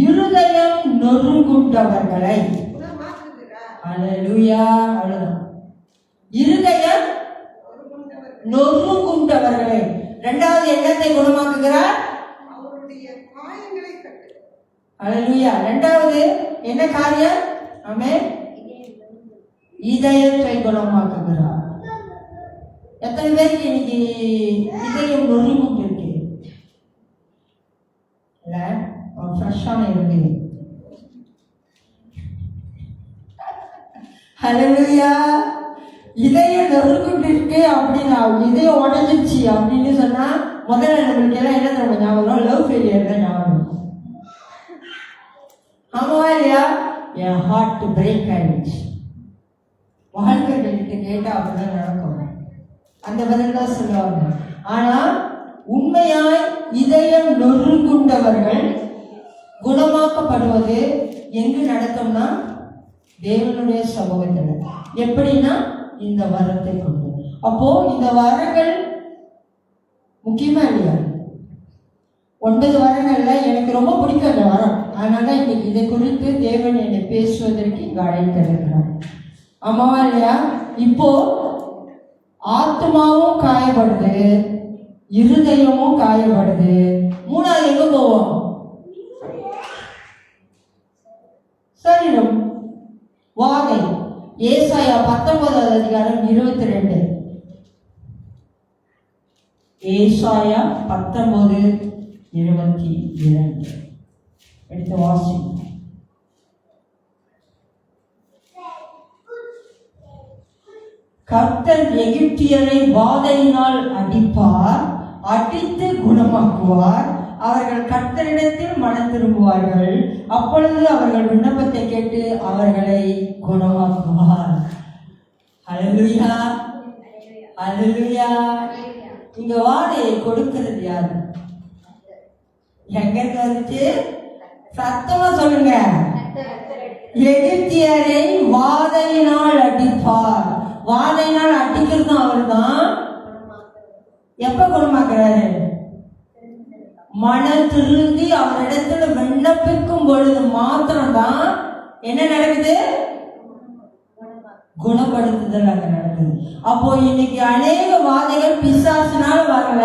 இருதயம் நொறுங்குண்டவர்களை. அல்லேலூயா. அவ்வளவுதான். இருதயம் நொறுங்குண்டவர்களை. 2வது என்னத்தை குணமாக்குகிறார்? அல்லேலூயா. 2வது என்ன காரியம்? ஆமென். இதயத்தை குணமாக்குகிறார். எத்தனை பேருக்கு இன்னைக்கு இதயம் நொறுங்குண்டு இருக்கு? இல்ல, ஃப்ரெஷ்ஷான இருக்கு. ஹல்லேலூயா. இதயம் நொறுங்குண்டு இருக்கு அப்படின்னா, இதயம் உடஞ்சிருச்சு அப்படின்னு சொன்னா முதல்ல நம்மளுக்கு எல்லாம் என்ன நம்ம ஞாபகம்? லவ் ஃபெயிலியர் தான் ஞாபகம். ஆமாவா இல்லையா? என் ஹார்ட் பிரேக் ஆயிடுச்சு. வாழ்க்கை கேட்டா அப்படிதான் நடக்கும். அந்த பதில் தான் சொல்லுவாங்க. ஆனா உண்மையாய் இதயம் நொறுங்குண்டவர்கள் குணமாக்கப்படுவது எங்கு நடக்கும்னா தேவனுடைய சமூகத்தில். எப்படின்னா இந்த வரத்தை கொண்டு. அப்போ இந்த வரங்கள் முக்கியமா இல்லையா? 9 வரங்கள்ல எனக்கு ரொம்ப பிடிக்கும் அந்த வரம். அதனால இன்னைக்கு இதை குறித்து தேவன் என்னை பேசுவதற்கு இங்கு அழைத்திருக்கிறார். ஆமாவா இல்லையா? இப்போ ஆத்மாவும் காயப்படுது, இருதயமும் காயப்படுது. 3வது எங்க போவோம்? சரீரம், வாதை. ஏசாயா 19வது அதிகாரம் 22. ஏசாயா 19:22 எடுத்து வாசிங்க. கர்த்தர் எகிப்தியரை வாதையினால் அடிப்பார், அடித்து குணமாக்குவார். அவர்கள் கர்த்தரிடத்தில் மனம் திரும்புவார்கள். அப்பொழுது அவர்கள் விண்ணப்பத்தை கேட்டு அவர்களை குணமாக்குவார். அல்லேலூயா, அல்லேலூயா. இங்க வாதையை கொடுக்கிறது யாரு? எங்க வந்துச்சு? சத்தமா சொல்லுங்க. எகிப்தியரை வாதையினால் அடிப்பார். வாதையினால் அடிக்கிறதும் அவர் தான். எப்ப குணமாக்குறாரு? மனம் திருந்தி அவரிடத்துல விண்ணப்பிக்கும் பொழுது மாத்திரம்தான் என்ன நடக்குது? குணப்படுத்துதல் அங்க நடக்குது. அப்போ இன்னைக்கு அநேக வாதைகள் பிசாசினால வரல.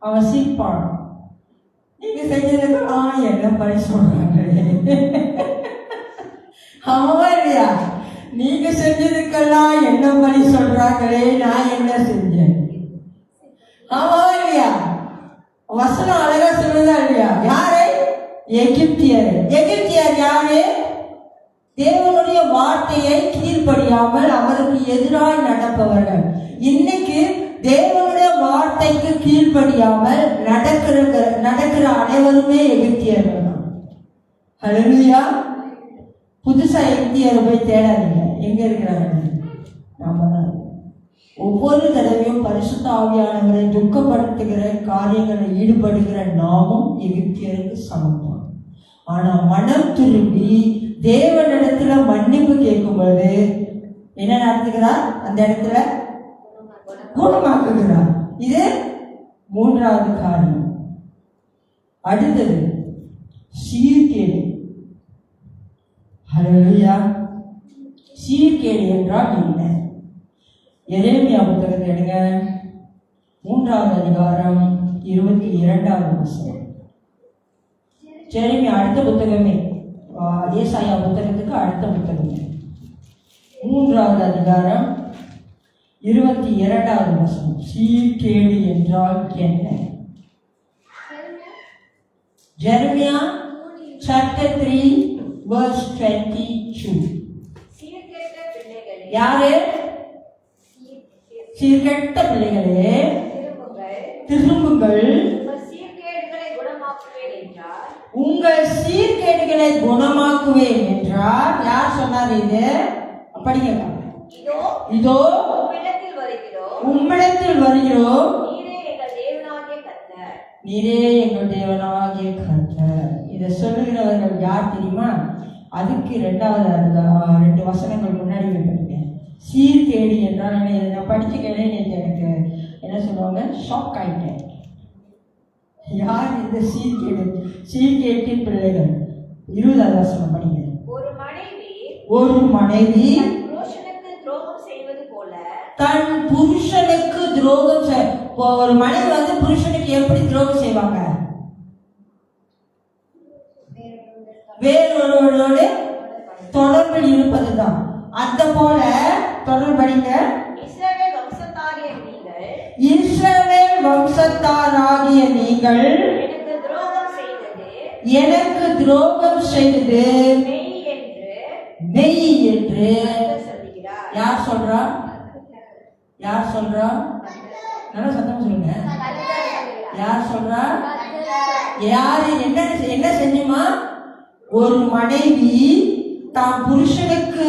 அவன் சிரிப்பான். நீங்க செஞ்சதுக்கெல்லாம் என்ன பழி சொல்றாங்க? ஆமா இல்லையா? நீங்க செஞ்சதுக்கெல்லாம் என்ன பழி சொல்றாங்களே, நான் என்ன செஞ்சேன்? வசனம் அழகா சொல்லுதா இல்லையா? யாரு? எகிப்தியர். எகிப்தியர் யாரு? தேவனுடைய வார்த்தையை கீழ்ப்படியாமல் அவருக்கு எதிராய் நடப்பவர்கள். இன்னைக்கு தேவனுடைய வார்த்தைக்கு கீழ்ப்படியாமல் நடக்கிற அனைவருமே எகிப்தியர்கள் தான். ஹல்லேலூயா. புதுசா எகிப்தியரை போய் தேடாதீங்க, எங்க இருக்கிறாங்க? நாம தான். ஒவ்வொரு தடவையும் பரிசுத்த ஆவியானவரை துக்கப்படுத்துகிற காரியங்களில் ஈடுபடுகிற நாமும் எகிப்தியருக்கு சமம். ஆனா மனம் திரும்பி தேவனிடத்துல மன்னிப்பு கேட்கும் பொழுது என்ன நடத்துகிறார்? அந்த இடத்துல குணமாக்குகிறார். இது மூன்றாவது காரியம். அடுத்தது சீர்கேடு. ஹல்லேலூயா. சீர்கேடு என்றால் என்ன? எரேமியா புத்தகத்தை எடுங்க, 3வது அதிகாரம் 22வது வசனம். எரேமியா அடுத்த புத்தகமே, ஏசாயா புத்தகத்துக்கு அடுத்த புத்தகமே. 3வது அதிகாரம் 22வது வசனம். சீர்கேடு என்றால் என்ன? எரேமியா chapter 3 verse 22. யாரு? சீர்கெட்ட பிள்ளைகளே திரும்புங்கள், உங்கள் சீர்கேடுகளை குணமாக்குவேன் என்றார். யார் சொன்னார் இது? படிங்க. இதோ உம்மிடத்தில் வருகிறோம், நீரே எங்கள் தேவனாகிய கர்த்தர். இதை சொல்லுகிறவர்கள் யார் தெரியுமா? அதுக்கு 2 வசனங்கள் முன்னாடி படிங்க. சீர்கேடு என்றால் நான் படிச்சு கேட்டேன், எனக்கு என்ன சொல்லுவாங்க, ஷாக் ஆயிட்டேன். யார் இந்த சீர்கேடு? சீர்கேட்டின் பிள்ளைகள். 20வது வசனம் படிங்க. ஒரு மனைவி தன் புருஷனுக்கு துரோகம் ஒரு மனைவி வந்து புருஷனுக்கு எப்படி துரோகம் செய்வாங்க? வேறொருவரோடு தொடர்பில் இருப்பதுதான். அந்த போல தொடர்படிங்க. இஸ்ரவேல் வம்சத்தாராகிய நீங்கள் எனக்கு துரோகம் செய்தது மெய் என்று யார் சொல்றா? யார் சொல்றா? நல்லா சத்தம் சொல்லுங்க. யார் சொல்றா? யாரு? என்ன செஞ்சுமா? ஒரு மனைவி தான் புருஷனுக்கு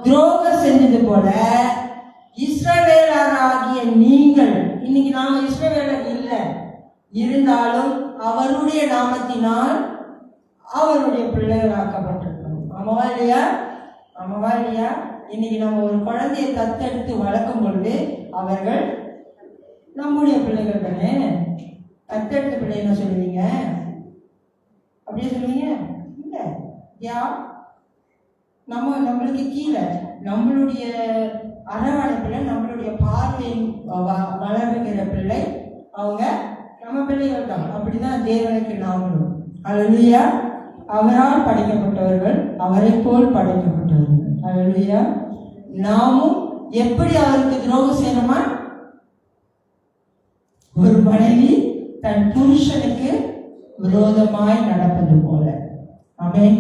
துரோகம் செஞ்சது போல இஸ்ரவேலராகிய நீங்கள், இன்னைக்கு நாம இஸ்ரவேலர் இல்லை, இருந்தாலும் அவருடைய நாமத்தினால் அவருடைய பிள்ளைகளாக்கப்பட்டிருக்கணும். ஆமாவா இல்லையா? ஆமாவா இல்லையா? இன்னைக்கு நம்ம ஒரு குழந்தையை தத்தெடுத்து வளர்க்கும் பொழுது அவர்கள் நம்முடைய பிள்ளைகள் தானே. தத்தெடுத்த பிள்ளை என்ன சொல்லுவீங்க? அப்படியே சொல்லுவீங்க? இல்லை. யார்? நம்மளுக்கு கீழே நம்மளுடைய அரவணைப்பில் நம்மளுடைய பார்வையின் வளர்கிற பிள்ளை அவங்க நம்ம பிள்ளைகள் தான். அப்படிதான் தேவனுக்கு நாமளும். அல்லேலூயா. அவரால் படைக்கப்பட்டவர்கள், அவரை போல் படைக்கப்பட்டவர்கள். அல்லேலூயா. நாமும் எப்படி அவருக்கு துரோகம் செய்யணுமா? ஒரு மனைவி தன் புருஷனுக்கு விரோதமாய் நடப்பது போல. ஆமென்,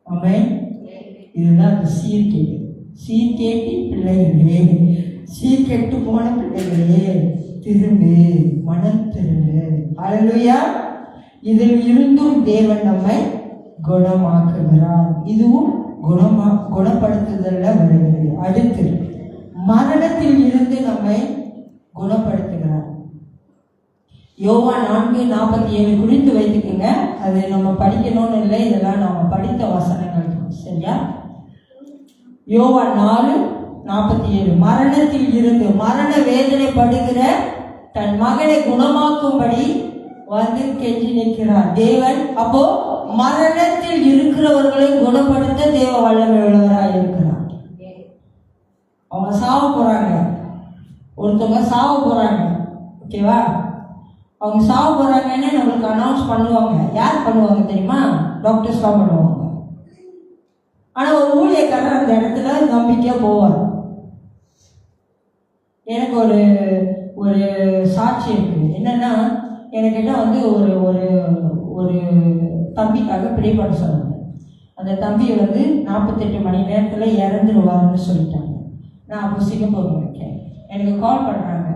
ஆமென். இதுதான் அந்த சீர்கேடு. சீர்கேட்டின் பிள்ளைகளே, சீர்கெட்டு போன பிள்ளைகளே, திரும்பு, மனம் திரும்பு. அல்லேலூயா. இதில் இருந்தும் தேவன் நம்மை குணமாக்குகிறார். இதுவும் குணப்படுத்துதல்ல வருகிறது. அடுத்து மரணத்தில் இருந்து நம்மை குணப்படுத்துகிறார். யோவான் 4:47 குறித்து வைத்துக்குங்க. அது நம்ம படிக்கணும்னு இல்லை, இதெல்லாம் நம்ம படித்த வசனங்கள். சரியா? யோவான் 4:47 மரணத்தில் இருந்து மரண வேதனைப்படுகிற தன் மகனை குணமாக்கும்படி வந்து கெஞ்சி நிற்கிறார் தேவன். அப்போ மரணத்தில் இருக்கிறவர்களை குணப்படுத்த தேவ வல்லமை உள்ளவராக இருக்கிறார். அவங்க சாவ போறாங்க, ஒருத்தவங்க சாவ போறாங்க. ஓகேவா? அவங்க சாவ போறாங்கன்னு நம்மளுக்கு அனௌன்ஸ் பண்ணுவாங்க. யார் பண்ணுவாங்க தெரியுமா? டாக்டர்ஸ் தான் பண்ணுவாங்க. ஆனா ஒரு ஊழியக்காரர் அந்த இடத்துல நம்பிக்கையா போவார். எனக்கு ஒரு சாட்சி இருக்கு. என்னன்னா, என்கிட்ட வந்து ஒரு ஒரு ஒரு தம்பிக்காக ப்ரே பண்ண சொன்னாங்க. அந்த தம்பி வந்து 48 மணி நேரத்தில் இறந்துருவாருன்னு சொல்லிட்டாங்க. நான் அப்போ சிங்கப்பூரில் இருக்கேன். எனக்கு கால் பண்ணுறாங்க,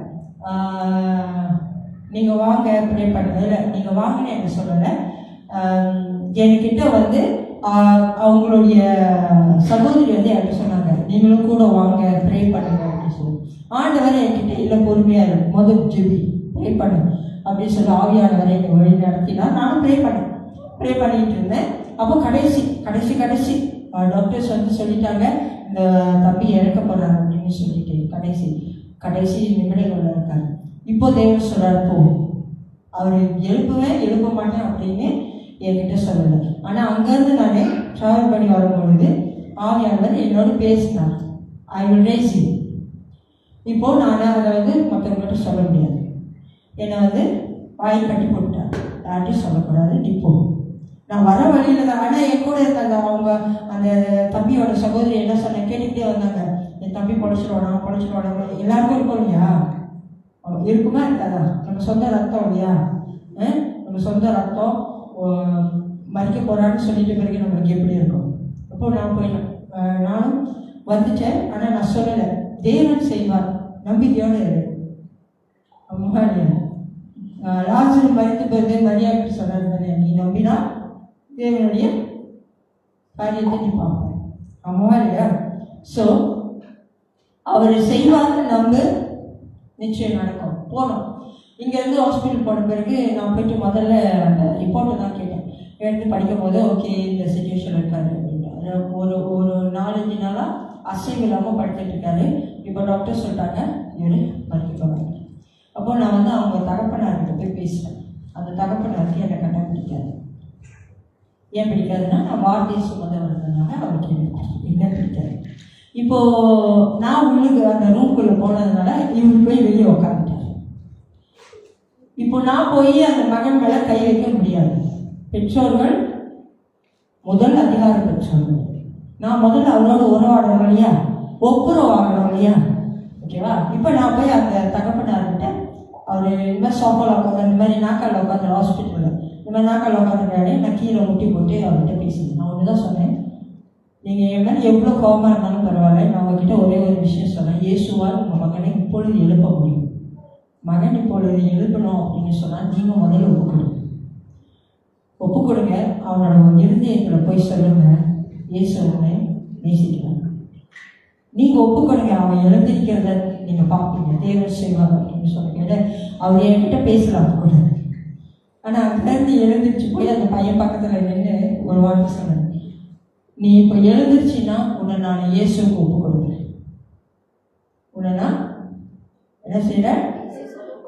நீங்கள் வாங்க ப்ரே பண்ணுங்க. இல்லை நீங்கள் வாங்கன்னு எனக்கு சொல்லலை. என்கிட்ட வந்து அவங்களுடைய சகோதரி வந்து என்கிட்ட சொன்னாங்க, நீங்களும் கூட வாங்க ப்ரே பண்ணுங்க அப்படின்னு சொல்லி. ஆண்டவர் என்கிட்ட இல்லை பொறுமையாக இருக்கும், முதல் ஜெபி ப்ரே பண்ணு அப்படின்னு சொல்லி ஆவியானவரை என்னை வழி நடத்தினா நானும் ப்ரே பண்ணிட்டு இருந்தேன். அப்போ கடைசி டாக்டர்ஸ் வந்து சொல்லிட்டாங்க, இந்த தம்பி இறக்க போகிறாங்க அப்படின்னு சொல்லிட்டு கடைசி நிமிடங்கள்ல இருக்காங்க. இப்போ தேவன் சொல்றாரு, போ, அவர் எழுப்ப மாட்டேன் அப்படின்னு என்கிட்ட சொல்லலை. ஆனால் அங்கேருந்து நான் ட்ராவல் பண்ணி வரும்பொழுது ஆவியானவர் என்னோட பேசினார், ஐ வில் ரேஸ் யூ. இப்போ நான் அதை வந்து மற்றவங்கள்ட்ட சொல்ல முடியாது. என்னை வந்து வாய் கட்டி போட்டார், யார்ட்டையும் சொல்லக்கூடாது, நீ போ. நான் வர வழியில் தான். ஆனால் என் கூட இருக்காங்க அவங்க அந்த தம்பியோட சகோதரி என்ன சொன்ன கேட்டுக்கிட்டே வந்தாங்க, என் தம்பி பொழைச்சிடுவானா. எல்லாருக்கும் இருக்கும் இல்லையா, இருக்குமா இருக்காதா? நம்ம சொந்த ரத்தம் இல்லையா, நம்ம சொந்த ரத்தம் மறிக்க போகிறான்னு சொல்லிட்டு பிறகு நம்மளுக்கு எப்படி இருக்கும்? அப்போ நான் போயிட்டேன், நானும் வந்துட்டேன். ஆனால் நான் சொல்லலை, தேவன் செய்வார், நம்பிக்கையோடு இரு. அம்மா இல்லையா, லாசரு மறித்து பிறகு மரியாதை சொன்னார் தானே, நீ நம்பினா தேவனுடைய காரியத்தை நீ பார்ப்பேன். அம்மா இல்லையா? ஸோ அவர் செய்வார்னு நம்பு, நிச்சயம் நடக்கும். போனோம். இங்கேருந்து ஹாஸ்பிட்டல் போன பிறகு நான் போயிட்டு முதல்ல அந்த ரிப்போர்ட்டை தான் கேட்டேன். எடுத்து படிக்கும் போது ஓகே இந்த சிச்சுவேஷன் இருக்காரு அப்படின்ட்டு ஒரு 4-5 நாளாக அசைவு இல்லாமல் படுத்துட்டு இருக்காரு. இப்போ டாக்டர் சொல்லிட்டாங்க இவர் மறிக்க போகிறாங்க. அப்போ நான் வந்து அவங்க தகப்பனார்கிட்ட போய் பேசினேன். அந்த தகப்பனாருக்கு என்னை கட்ட பிடிக்காது. ஏன் பிடிக்காதுன்னா, நான் வார்த்தையை சுமந்த வந்ததுனால அவருக்கு என்ன பிடிக்காது. இப்போது நான் உள்ளுக்கு அந்த ரூம்குள்ளே போனதுனால இவரு போய் வெளியே உட்காந்துட்டார். இப்போ நான் போய் அந்த மகன் மேலே கை வைக்க முடியாது. பெற்றோர்கள் முதல் அதிகார பெற்றோர்கள். நான் முதல்ல அவரோட உறவாடணும் இல்லையா, ஒப்புரவாகணும் இல்லையா, ஓகேவா? இப்போ நான் போய் அந்த தகப்பனார்கிட்ட, அவர் இந்த மாதிரி சோஃபாவில் உட்காந்து, இந்த மாதிரி நாக்கால் உட்காந்து ஹாஸ்பிட்டலில் இந்த மாதிரி நாக்கால் உட்காந்துருக்காரு. நான் கீழே முட்டி போட்டு அவர்கிட்ட பேசினேன். நான் ஒன்று தான் சொன்னேன், நீங்கள் என் மேலே எவ்வளோ கோபமாக இருந்தாலும் பரவாயில்ல, நான் உங்ககிட்ட ஒரே ஒரு விஷயம் சொன்னேன், இயேசுவால் உங்கள் மகனை இப்பொழுது எழுப்ப முடியும். மகன் இப்பொழுது எழுப்பணும் அப்படின்னு சொன்னால் நீங்கள் முதல்ல ஒப்பு கொடுங்க. அவனோட இருதயங்களை போய் சொல்லுங்க, இயேசு உன்னை நேசிக்கிறாங்க. நீங்கள் ஒப்பு கொடுங்க, அவன் எழுந்திருக்கிறத நீங்கள் பார்ப்பீங்க, தேவன் செய்வாங்க அப்படின்னு சொல்லுங்க. அவர் என்கிட்ட பேசலாம் கூட. ஆனால் அங்கேருந்து எழுந்திரிச்சு போய் அந்த பையன் பக்கத்தில் நின்று ஒரு வார்த்தை சொன்னேன், நீ இப்போ எழுந்திருச்சின்னா உன்னை நான் இயேசுக்கு ஒப்பு கொடுக்குறேன். உன்னை நான் என்ன செய்கிறேன்,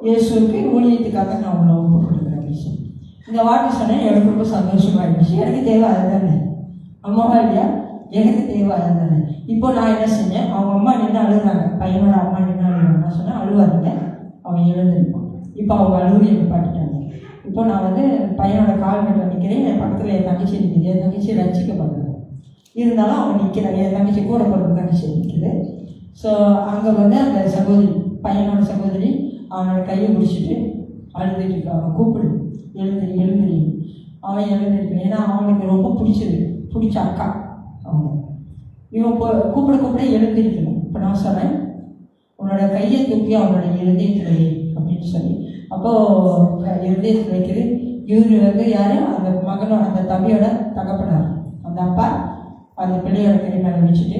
இயேசுக்கு ஊழியத்துக்காக நான் உன்னை ஒப்பு கொடுக்குறேன் அப்படின்னு சொல்லி இந்த வார்த்தை சொன்னேன். எனக்கு ரொம்ப சந்தோஷமாயிடுச்சு. எனக்கு தேவை அதுதானே, அம்மாவா இல்லையா, எனக்கு தேவை அதுதானே. இப்போ நான் என்ன செஞ்சேன், அவங்க அம்மா நின்று அழுகுறாங்க, பையனோட அம்மா நின்று அழுகுறாங்க. நான் சொன்னேன் அழுவாருங்க, அவன் எழுந்திருப்பான். இப்போ அவங்க அழுகு எனக்கு பாட்டுட்டாங்க. இப்போ நான் வந்து பையனோட கால் மேலே நிற்கிறேன். என் பக்கத்தில் என் தங்கச்சி நிற்கிது. என் தங்கச்சி ரசிக்கப்படுறது இருந்தாலும் அவன் நிற்கிறான். என் தங்கச்சி கூட போடுற தங்கச்சி நிற்கிது. ஸோ அங்கே வந்து அந்த சகோதரி, பையனோட சகோதரி அவனோட கையை பிடிச்சிட்டு அழுதுட்டு இருக்கான். அவன் கூப்பிடு, எழுந்திரி. அவன் எழுந்திருக்கான். ஏன்னா அவனுக்கு ரொம்ப பிடிச்ச அக்கா அவன். இவன் கூப்பிட எழுந்திருக்கணும். இப்போ நான் சொன்னேன், உன்னோட கையை தூக்கி அவனோட எழுந்திருக்கிறது அப்படின்னு சொல்லி. அப்போது எழுந்திருக்க வைக்கிறது. இவர் வந்து யார், அந்த மகனோட அந்த தம்பியோட தகப்பனார். அந்த அப்பா அந்த பிள்ளையோட கை மேலே வச்சுட்டு,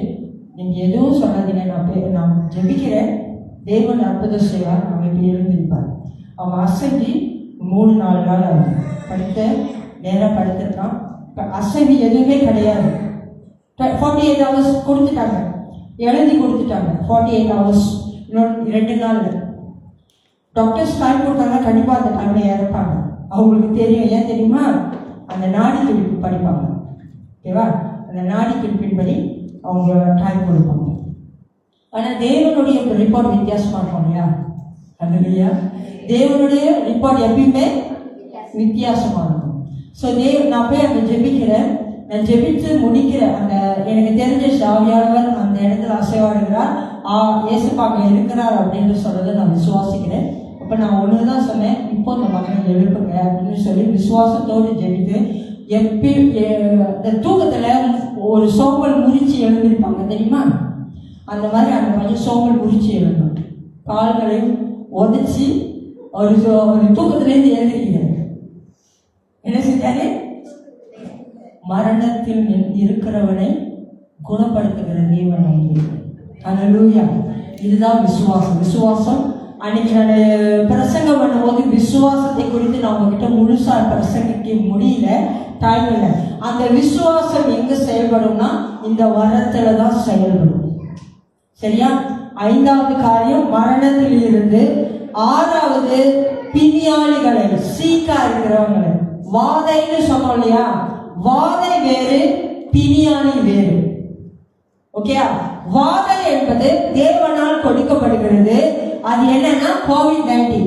நீங்கள் எதுவும் சொல்லாதீங்க, நான் ஜெபிக்கிறேன், தேவன் அற்புதம் செய்வார், அவன் இப்போ எழுந்திருப்பார். அவன் அசைஞ்சு 3-4 நாள் படுத்த நேராக படுத்திருக்கான். இப்போ அசைவு எதுவுமே கிடையாது. 48 hours கொடுத்துட்டாங்க, எழுதி கொடுத்துட்டாங்க. 48 hours, இன்னொரு 2 நாள் டாக்டர்ஸ் டைம் கொடுத்தாங்க. கண்டிப்பாக அந்த டைமில் இறப்பாங்க. அவங்களுக்கு தெரியும். ஏன் தெரியுமா, அந்த நாடி துடிப்பு படிப்பாங்க, ஓகேவா? அந்த நாடி துடிப்பின்படி அவங்க டைம் கொடுப்பாங்க. ஆனால் தேவனுடைய ரிப்போர்ட் வித்தியாசமாக இருக்கும் இல்லையா, இல்லையா? தேவனுடைய ரிப்போர்ட் எப்பயுமே வித்தியாசமாக இருக்கும். ஸோ நான் போய் அங்கே ஜெபிக்கிறேன். நான் ஜெபித்து முடிக்கிற அந்த எனக்கு தெரிஞ்ச சாவியானவர் அந்த இடத்துல அசைவாடுகிறார், இயேசுப்பா அங்கே இருக்கிறார் அப்படின்னு சொல்றதை நான் விசுவாசிக்கிறேன். அப்போ அப்போ நான் ஒன்று தான் சொன்னேன், இப்போ இந்த மகனை எழுப்புங்க அப்படின்னு சொல்லி விசுவாசத்தோடு ஜெபித்து இந்த தூக்கத்தில் ஒரு சோம்பல் முறிச்சு எழுந்திருப்பாங்க தெரியுமா? அந்த மாதிரி அந்த பையன் சோம்பல் முறிச்சு எழுந்தோம், கால்களையும் உதச்சி ஒரு தூக்கத்திலேருந்து எழுந்திருக்கிறார். என்ன செஞ்சாரு? மரணத்தில் இருக்கிறவனை குணப்படுத்துகிற தேவன். ஹல்லேலூயா. இதுதான் விசுவாசம். விசுவாசம் அன்னைக்கு நான் பிரசங்கம் பண்ணும்போது விசுவாசத்தை குறித்து நான் உங்ககிட்ட முழுசா பிரசங்கிக்க முடியல, டைம் இல்லை. அந்த விசுவாசம் எங்க செயல்படும்னா இந்த வரத்துல தான் செயல்படும். சரியா? 5வது காரியம் மரணத்தில் இருந்து. 6வது பிணியாளிகளை, சீக்கா இருக்கிறவங்களை. வாதைன்னு சொன்னோம் இல்லையா? வாதை வேறு, பிணியாளி வேறு. ஓகேயா? வாதை என்பது தேவனால் கொடுக்கப்படுகிறது. அது என்னன்னா COVID-19.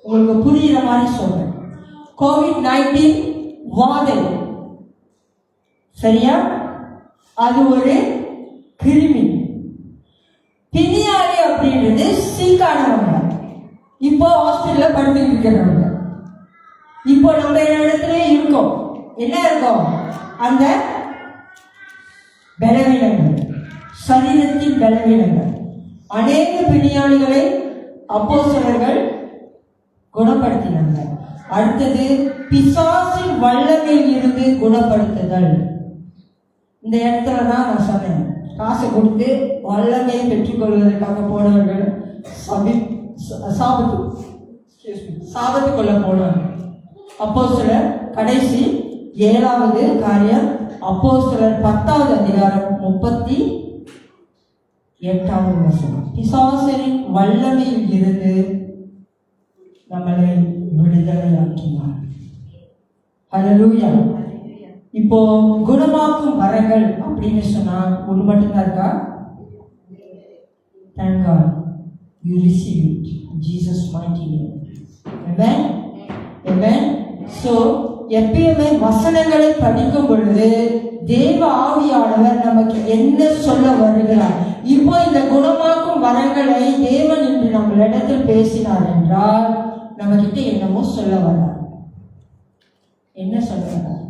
உங்களுக்கு புரியுற மாதிரி சொல்றேன். COVID-19 வாதை, சரியா? அது ஒரு கிருமி. பிணியாளி அப்படின்றது சீக்கானவங்க, இப்போ ஹாஸ்பிட்டல்ல படுத்துட்டு இருக்கிறவங்க. இப்போ நம்ம இடத்துல இருக்கோம், என்ன இருக்கோம்? அந்த பலவீனங்கள், சரீரத்தின் பலவீனங்கள். அநேக பிணியாளிகளை அப்போஸ்தலர்கள் குணப்படுத்தினாங்க. அடுத்தது பிசாசின் வல்லமையில் இருந்து குணப்படுத்துதல். இந்த இடத்துல தான் நான் சொன்னேன், காசை கொடுத்து வல்லமையை பெற்றுக்கொள்வதற்காக போனவர்கள் சாபத்து கொள்ள போனாங்க. அப்போஸ்தலர் கடைசி 7வது காரியம், அப்போஸ்தலர் 10வது அதிகாரம் 38வது வசனம். பிசாசின் வல்லமையில் இருந்து நம்மளை விடுதலையாக்கினார். ஹல்லேலூயா. இப்போ குணமாக்கும் வரங்கள் அப்படின்னு சொன்னா ஒன்று மட்டும்தான் இருக்கா? Thank God you receive it in Jesus mighty name. Amen. Amen. So எப்பயுமே வசனங்களை படிக்கும் பொழுது தேவ ஆவியானவர் நமக்கு என்ன சொல்ல வருகிறார். இப்போ இந்த குணமாக்கும் வரங்களை தேவன் என்று நம்மளிடத்தில் பேசினார் என்றால் நம்ம கிட்ட என்னமோ சொல்ல வர்றார். என்ன சொல்ல வர்றார்?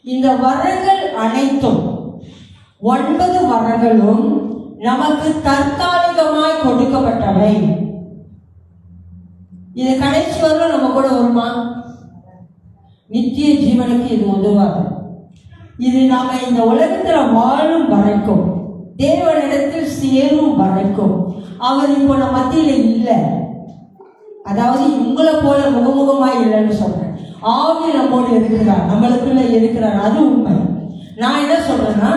இந்த வரங்கள் அனைத்தும் 9 வரங்களும் நமக்கு தற்காலிகமாய் கொடுக்கப்பட்டவை. இது கடைசி வரலும் நம்ம கூட வருமா? நித்திய ஜீவனுக்கு இது உதவாது. இது நாம இந்த உலகத்துல வாழும் வரைக்கும், தேவனிடத்தில் சேரும் வரைக்கும். அவர் இப்போ நம்ம மத்தியில இல்லை, அதாவது உங்களை போல முகமுகமாய் இல்லைன்னு சொல்றேன். ஆவி நம்மோடு இருக்கிறார், நம்மளுக்குள்ள இருக்கிறார், அது உண்மை. நான் என்ன சொல்றேன்னா,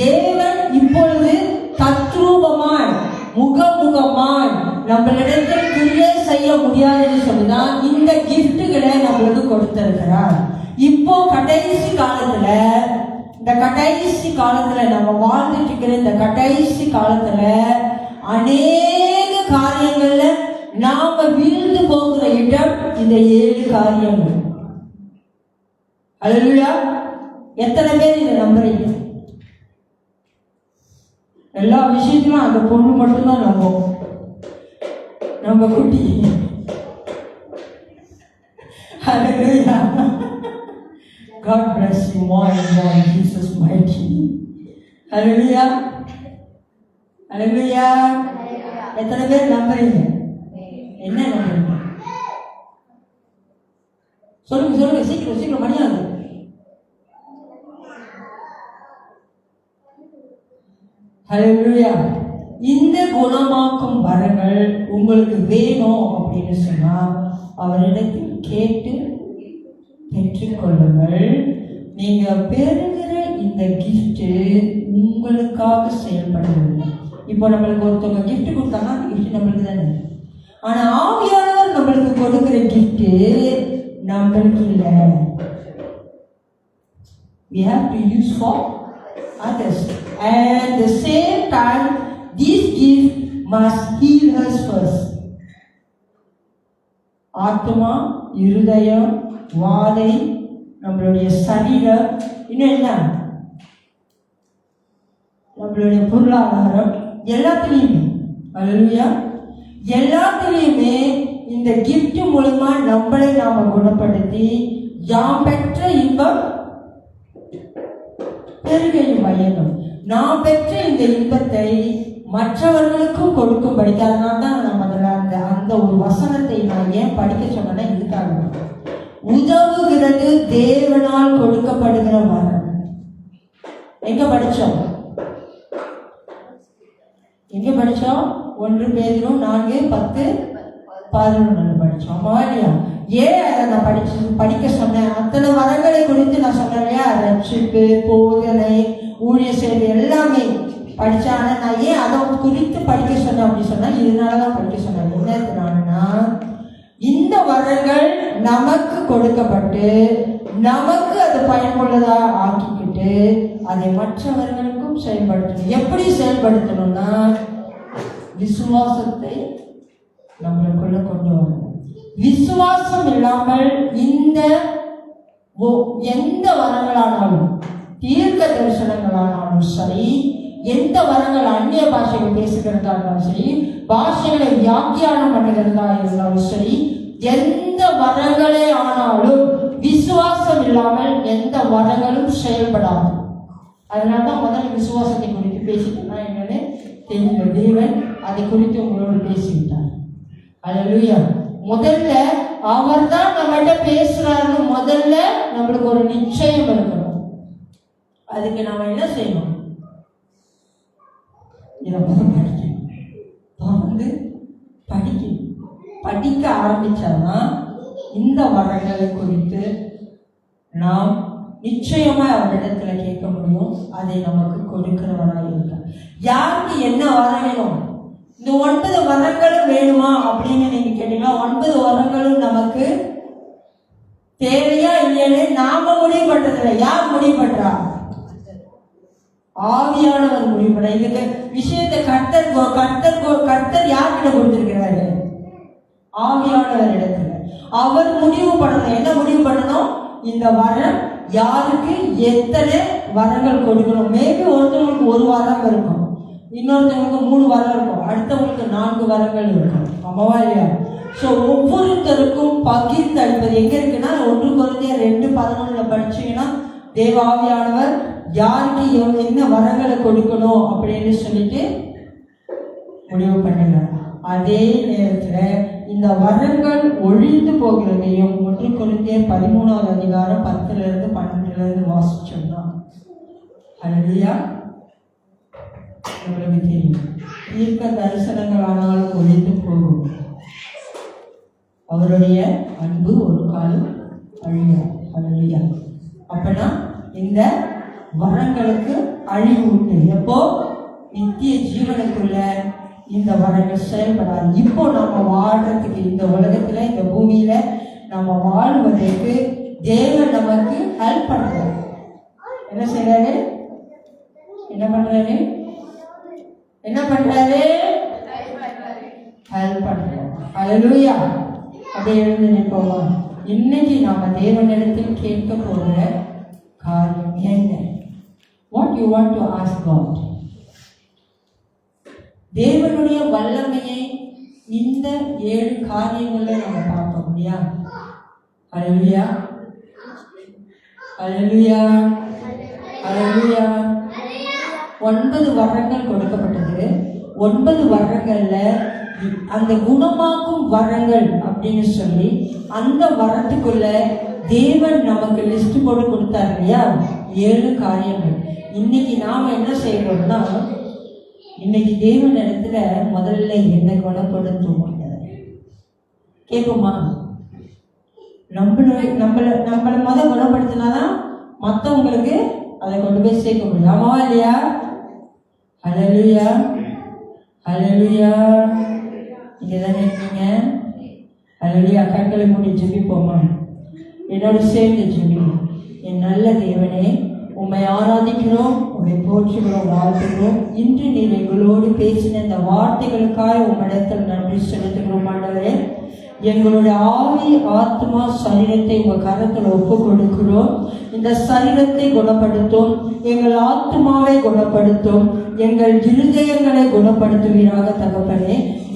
தேவன் இப்பொழுது தத்ரூபமாய் முகமுகமாய் நம்மளிடத்தில் கிரியை செய்ய முடியாதுன்னு சொல்லிதான் இந்த கிஃப்ட்டுகளை நம்மளுக்கு கொடுத்திருக்கிறார். இப்போ கடைசி காலத்துல, இந்த கடைசி காலத்துல நம்ம வாழ்ந்துட்டு இருக்கிற இந்த கடைசி காலத்துல அநேக காரியங்கள்ல நாம வீழ்ந்து போகிற இடம் இந்த 7 காரியங்கள். அல்லேலூயா. எத்தனை பேர் இதை நம்புறீங்க? எல்லா விஷயத்திலும் அந்த பொண்ணு மட்டும்தான் நம்பும், நம்ம குட்டி. Hallelujah. God bless you more and more in Jesus mighty name. Hallelujah. Hallelujah. எத்தனை பேர் நம்புறீங்க? என்ன நம்புறீங்க? சொல்லுங்க சொல்லுங்க, சீக்கிரம் சீக்கிரம், மணியாது. ஹல்லேலூயா. இந்த குணமாக்கும் வரங்கள் உங்களுக்கு வேணும் அப்படின்னு சொன்னா அவரிடத்தில் கேட்டு பெற்றுக்கொள்ளுங்கள். நீங்க பெறுகிற இந்த கிஃப்ட் உங்களுக்காக செயல்படுகிறது. இப்போ நம்மளுக்கு ஒருத்தவங்க கிஃப்ட் கொடுத்தாங்கன்னா அந்த கிஃப்ட் நம்மளுக்கு தானே. ஆனா ஆவியானவர் நம்மளுக்கு கொடுக்கிற கிஃப்ட் நம்மளுக்கு இல்லை. We have to use for others. And the same time, this gift must heal us first. ஆத்மா, இருதயம், வாதை, நம்மளுடைய சரீரம், இன்னும் என்ன, நம்மளுடைய பொருளாதாரம், எல்லாத்துலேயுமே அல்லேலூயா. எல்லாத்திலையுமே இந்த கிஃப்ட் மூலமா நம்மளை நாம குணப்படுத்தி யாம் பெற்ற இன்பம் பெருகையும் பயனும். நாம் பெற்ற இந்த இன்பத்தை மற்றவர்களுக்கும் கொடுக்கும் படிக்காதனால தான் நான் முதல்ல அந்த ஒரு வசனத்தை நான் ஏன் படிக்க சொன்னேன்னா இதுக்காக. உதவுகிறது தேவனால் கொடுக்கப்படுகிற வரம். எங்க படிச்சோம்? 1 பேதுரு 4:10-11 படிச்சோம். இல்லையா? ஏன் அதை நான் படிக்க சொன்னேன்? அத்தனை வரங்களை குறித்து நான் சொன்னேன் இல்லையா? ரட்சிப்பு, போதனை, ஊழிய சேவை எல்லாமே படிச்சேன். ஆனால் நான் ஏன் அதை குறித்து படிக்க சொன்னேன் அப்படின்னு சொன்னா இதனாலதான் படிக்க சொன்னேன். என்னதுனாலன்னா இந்த வரங்கள் நமக்கு கொடுக்கப்பட்டு நமக்கு அது பயனுள்ளதா ஆக்கிக்கிட்டு அதை மற்றவர்களுக்கும் செயல்படுத்தணும். எப்படி செயல்படுத்தணும்னா விசுவாசத்தை நம்மளுக்குள்ள கொண்டு வரணும். விசுவாசம் இல்லாமல் இந்த எந்த வரங்களானாலும், தீர்க்க தரிசனங்களானாலும் சரி, எந்த வரங்கள் அந்நிய பாஷைகள் பேசுகிறதா இருந்தாலும் சரி, பாஷைகளை வியாக்கியானம் பண்ணுகிறதா இருந்தாலும் சரி, எந்த வரங்களே ஆனாலும் விசுவாசம் இல்லாமல் எந்த வரங்களும் செயல்படாது. அதனால்தான் முதல்ல விசுவாசத்தை குறித்து பேசிட்டோம்னா என்னன்னு தெரியல. தேவன் அதை குறித்து உங்களோடு பேசிவிட்டார். அல்லேலூயா. முதல்ல அவர் தான் நம்மகிட்ட பேசுறாரு. முதல்ல நம்மளுக்கு ஒரு நிச்சயம் இருக்கணும். அதுக்கு நாம என்ன செய்யணும்? இதை படிக்க ஆரம்பிச்சான்னா இந்த வரங்களை குறித்து நாம் நிச்சயமா அவரிடத்துல கேட்க முடியும். அதை நமக்கு கொடுக்கிறவராக இருக்கார். யாருக்கு என்ன வரம் வேணும்? இந்த 9 வரங்களும் வேணுமா அப்படின்னு நீங்க கேட்டீங்கன்னா 9 வரங்களும் நமக்கு தேவையா இல்லையான்னு நாம முடிவு பண்றதில்லை. யார் முடிவு பண்றா? ஆவியானவர் முடிவு பண்ற. இதுக்கு விஷயத்தை கர்த்தர் யார்கிட்ட கொடுத்திருக்கிறாரு? ஆவியானவர் இடத்துல. அவர் முடிவு பண்ணணும். என்ன முடிவு பண்ணணும்? இந்த வரம் யாருக்கு எத்தனை வரங்கள் கொடுக்கணும். மேபி ஒருத்தவங்களுக்கு 1 வரம் இருக்கும், இன்னொருத்தவங்களுக்கு 3 வரம் இருக்கும், அடுத்தவங்களுக்கு 4 வரங்கள் இருக்கும். ஆமாவா இல்லையா? ஸோ ஒவ்வொருத்தருக்கும் பகிர்ந்து அளிப்பது எங்க இருக்குன்னா 1 கொரிந்தியர் 2:11 படிச்சீங்கன்னா தேவ ஆவியானவர் யாருக்கு என்ன வரங்களை கொடுக்கணும் அப்படின்னு சொல்லிட்டு முடிவு பண்ணுங்க. அதே நேரத்துல இந்த வரங்கள் ஒழிந்து போகிறதையும் 1 கொரிந்தியர் 13:10-12 வாசிச்சோம்னா அல்லேலூயா உங்களுக்கு தெரியும். தீர்க்க தரிசனங்கள் ஆனாலும் ஒழிந்து போகும், அவருடைய அன்பு ஒரு காலம் அழியும். அல்லேலூயா. அப்பனா இந்த வரங்களுக்கு அழிவு உண்டு. எப்போ? நித்திய ஜீவனுக்குள்ள இந்த வரங்கள் செயல்படாது. இப்போ நம்ம வாழ்றதுக்கு இந்த உலகத்துல, இந்த பூமியில நம்ம வாழ்வதற்கு தேவன் நமக்கு ஹெல்ப் பண்றாரு. என்ன செய்யறாரு? என்ன பண்றாரு? ஹெல்ப் பண்றாரு. அல்லேலூயா. அதை எழுந்து நிற்போமா? இன்னைக்கு நாம தேவனிடத்தில் கேட்க போகிற காரியம் என்ன? What you want to ask God? தேவனுடைய வல்லமையை இந்த 7 காரியங்கள்ல நம்ம பார்க்க முடியா? அல்லேலூயா, அல்லேலூயா, அல்லேலூயா. 9 வரங்கள் கொடுக்கப்பட்டது. 9 வரங்கள்ல அந்த குணமாக்கும் வரங்கள் அப்படின்னு சொல்லி அந்த வரத்துக்குள்ள தேவன் நமக்கு லிஸ்ட் போட்டு கொடுத்தாரு இல்லையா? 7 காரியங்கள். இன்னைக்கு நாம என்ன செய்யறோம்னா, இன்னைக்கு தேவன் இடத்துல முதல்ல என்ன குணப்படுத்துவோம் கேட்போமா? நம்மளை குணப்படுத்தினாதான் மற்றவங்களுக்கு அதை கொண்டு போய் சேர்க்க முடியும். ஆமாவா இல்லையா? அல்லேலூயா, அல்லேலூயா. நீங்க தானே இருக்கீங்க. அல்லேலூயா. கண்களை மூடி ஜெபிப்போமா? என்னோட சேர்ந்து ஜெபி. என் நல்ல தேவனே, உம்மை ஆராதிக்கிறோம், உம்மை போற்றுகிறோம், வாழ்த்துகிறோம். இன்று நீர் எங்களோடு பேசின இந்த வார்த்தைகளுக்காக உம்மிடத்தில் நன்றி செலுத்துகிறோம். ஆண்டவரே, எங்களுடைய ஆவி, ஆத்மா, சரீரத்தை உங்க கரத்தில் ஒப்பு கொடுக்கிறோம். இந்த சரீரத்தை குணப்படுத்தும், எங்கள் ஆத்மாவை குணப்படுத்தும், எங்கள் இருதயங்களை குணப்படுத்துவீராக தகப்பனே.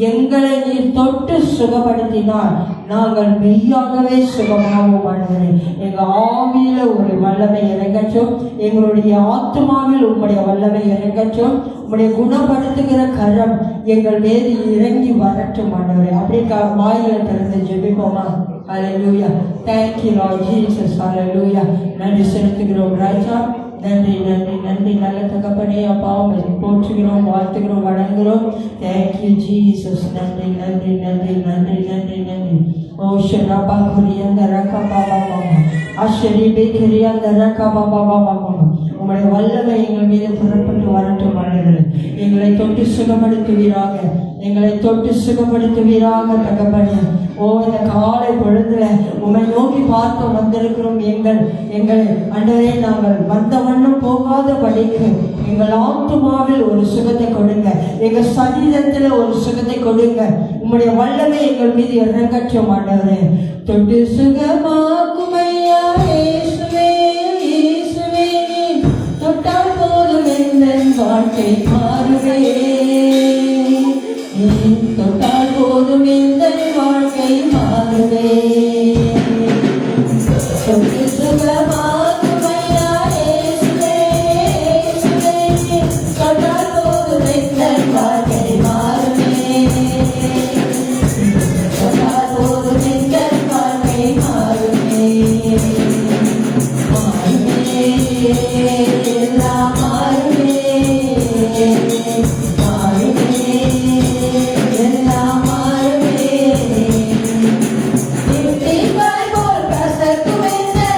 எங்களை நீர் தொட்டு சுகப்படுத்தினால் நாங்கள் மெய்யாகவே சுகமாவோம் ஆண்டவரே. எங்கள் ஆவியில ஒரு வல்லமை இறங்கட்டும், எங்களுடைய ஆத்மாவில் உம்முடைய வல்லமை இறங்கட்டும், உம்முடைய குணப்படுத்துகிற கரம் எங்கள் மீது இறங்கி வரட்டும் ஆண்டவரே. அப்படி வாயில திறந்து ஜெபிப்போமா? ஹல்லேலூயா. Thank you Lord Jesus. ஹல்லேலூயா. நன்றி செலுத்துகிறோம் ராஜா. நன்றி நன்றி நன்றி நல்ல தகப்பனே. அப்பா உங்களை போற்றுகிறோம், வாழ்த்துகிறோம், வணங்குகிறோம். Thank you Jesus. நன்றி நன்றி நன்றி நன்றி நன்றி நன்றி. ஓ ஷரபா குரியந்த ரகா பாபா பாபா அஷரி பேக்கரியாந்த ரகா பாபா பாபா பாபா. உங்களுடைய வல்லமை எங்கள் மீது புறப்பட்டு வரட்டும் ஆண்டவரே. எங்களை தொட்டு சுகப்படுத்துவீராக, எங்களை தொட்டு சுகப்படுத்துவீராக தகப்பனே. ஓ இந்த காலை பொழுதுல உம்மை நோக்கி பார்க்க வந்திருக்கிறோம். எங்களை ஆண்டவரே நாங்கள் வந்த வண்ணம் போகாத படிக்கு எங்கள் ஆத்துமாவில் ஒரு சுகத்தை கொடுங்க, எங்கள் சரீரத்தில் ஒரு சுகத்தை கொடுங்க. உம்முடைய வல்லமை எங்கள் மீது இறங்கட்டும் ஆண்டவரே. தொட்டு சுகமாக்குமையா இயேசுவே, இயேசுவே தொட்டால் போதும் என் வாழ்க்கை மாறுவே. தொட்டால் போதும் என் வாழ்க்கை மாறுவே. தொட்டு சுகமாக்குமையா இயேசுவே, இயேசுவே தொட்டால் போதும் என் வாழ்க்கை மாறுவே. தொட்டால் போதும் என் வாழ்க்கை மாறுவே. மாறுவே எல்லாம் மாறுவே. Thank you.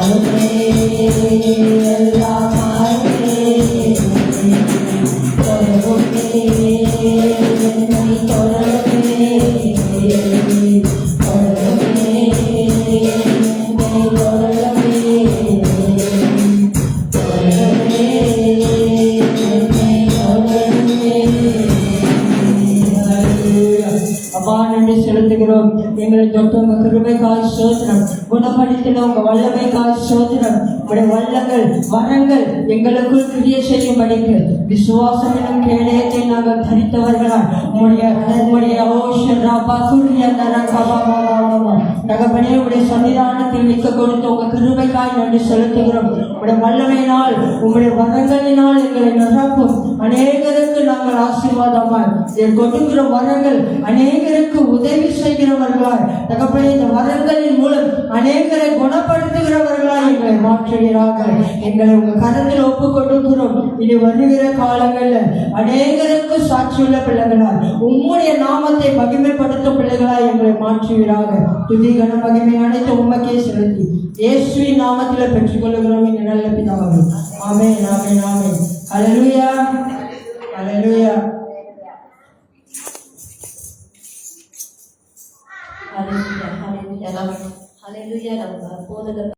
மாறுமே எல்லாம் மாறுமே தொடருமே என்னை தொடருமே தொடருமே என்னை தொடருமே தொடருமே என்னை தொடருமே. அப்பா நன்றி செலுத்துகிறோம். எங்களை தொட்டு உங்க கிருபைக்காய் சோதனம், குணப்படுத்தின உங்க வல்லமைக்காய் சோதனம். உங்களுடைய வல்லங்கள் வரங்கள் எங்களுக்குள் கிரிய செய்யும்படிக்கு விசுவாசம் எனும் கேடயத்தை நாங்கள் தரித்தவர்களால் உங்களுடைய நகப்பனே உங்களுடைய சன்னிதானத்தில் நிற்க கொடுத்து உங்க கிருபைக்காய் நன்றி செலுத்துகிறோம். உங்களுடைய வல்லமையினால் உங்களுடைய வரங்களினால் எங்களை நிரப்பும். அநேகருக்கு நாங்கள் ஆசீர்வாதமாய் கொடுக்கிற வரங்கள் அநேகருக்கு உதவி செய்கிறவர்களாய் தகப்பனே இந்த வரங்களின் மூலம் அநேகரை குணப்படுத்துகிறவர்களாய் எங்களை மாற்றுகிறார்கள். எங்களை உங்க கரத்தில் ஒப்பு கொடுக்கிறோம். இனி வருகிற காலங்களில் அநேகருக்கு சாட்சியுள்ள பிள்ளைகளாய் உம்முடைய நாமத்தை மகிமைப்படுத்தும் பிள்ளைகளாய் எங்களை மாற்றுகிறார்கள். துதி கன மகிமை அனைத்து உண்மைக்கே செலுத்தி இயேசுவின் நாமத்தில் பெற்றுக்கொள்கிறோம் என்ற நல்ல பிதாவே. ஆமென் ஆமென் ஆமென். ஹல்லேலூயா ஹல்லேலூயா ஹல்லேலூயா ஹல்லேலூயா.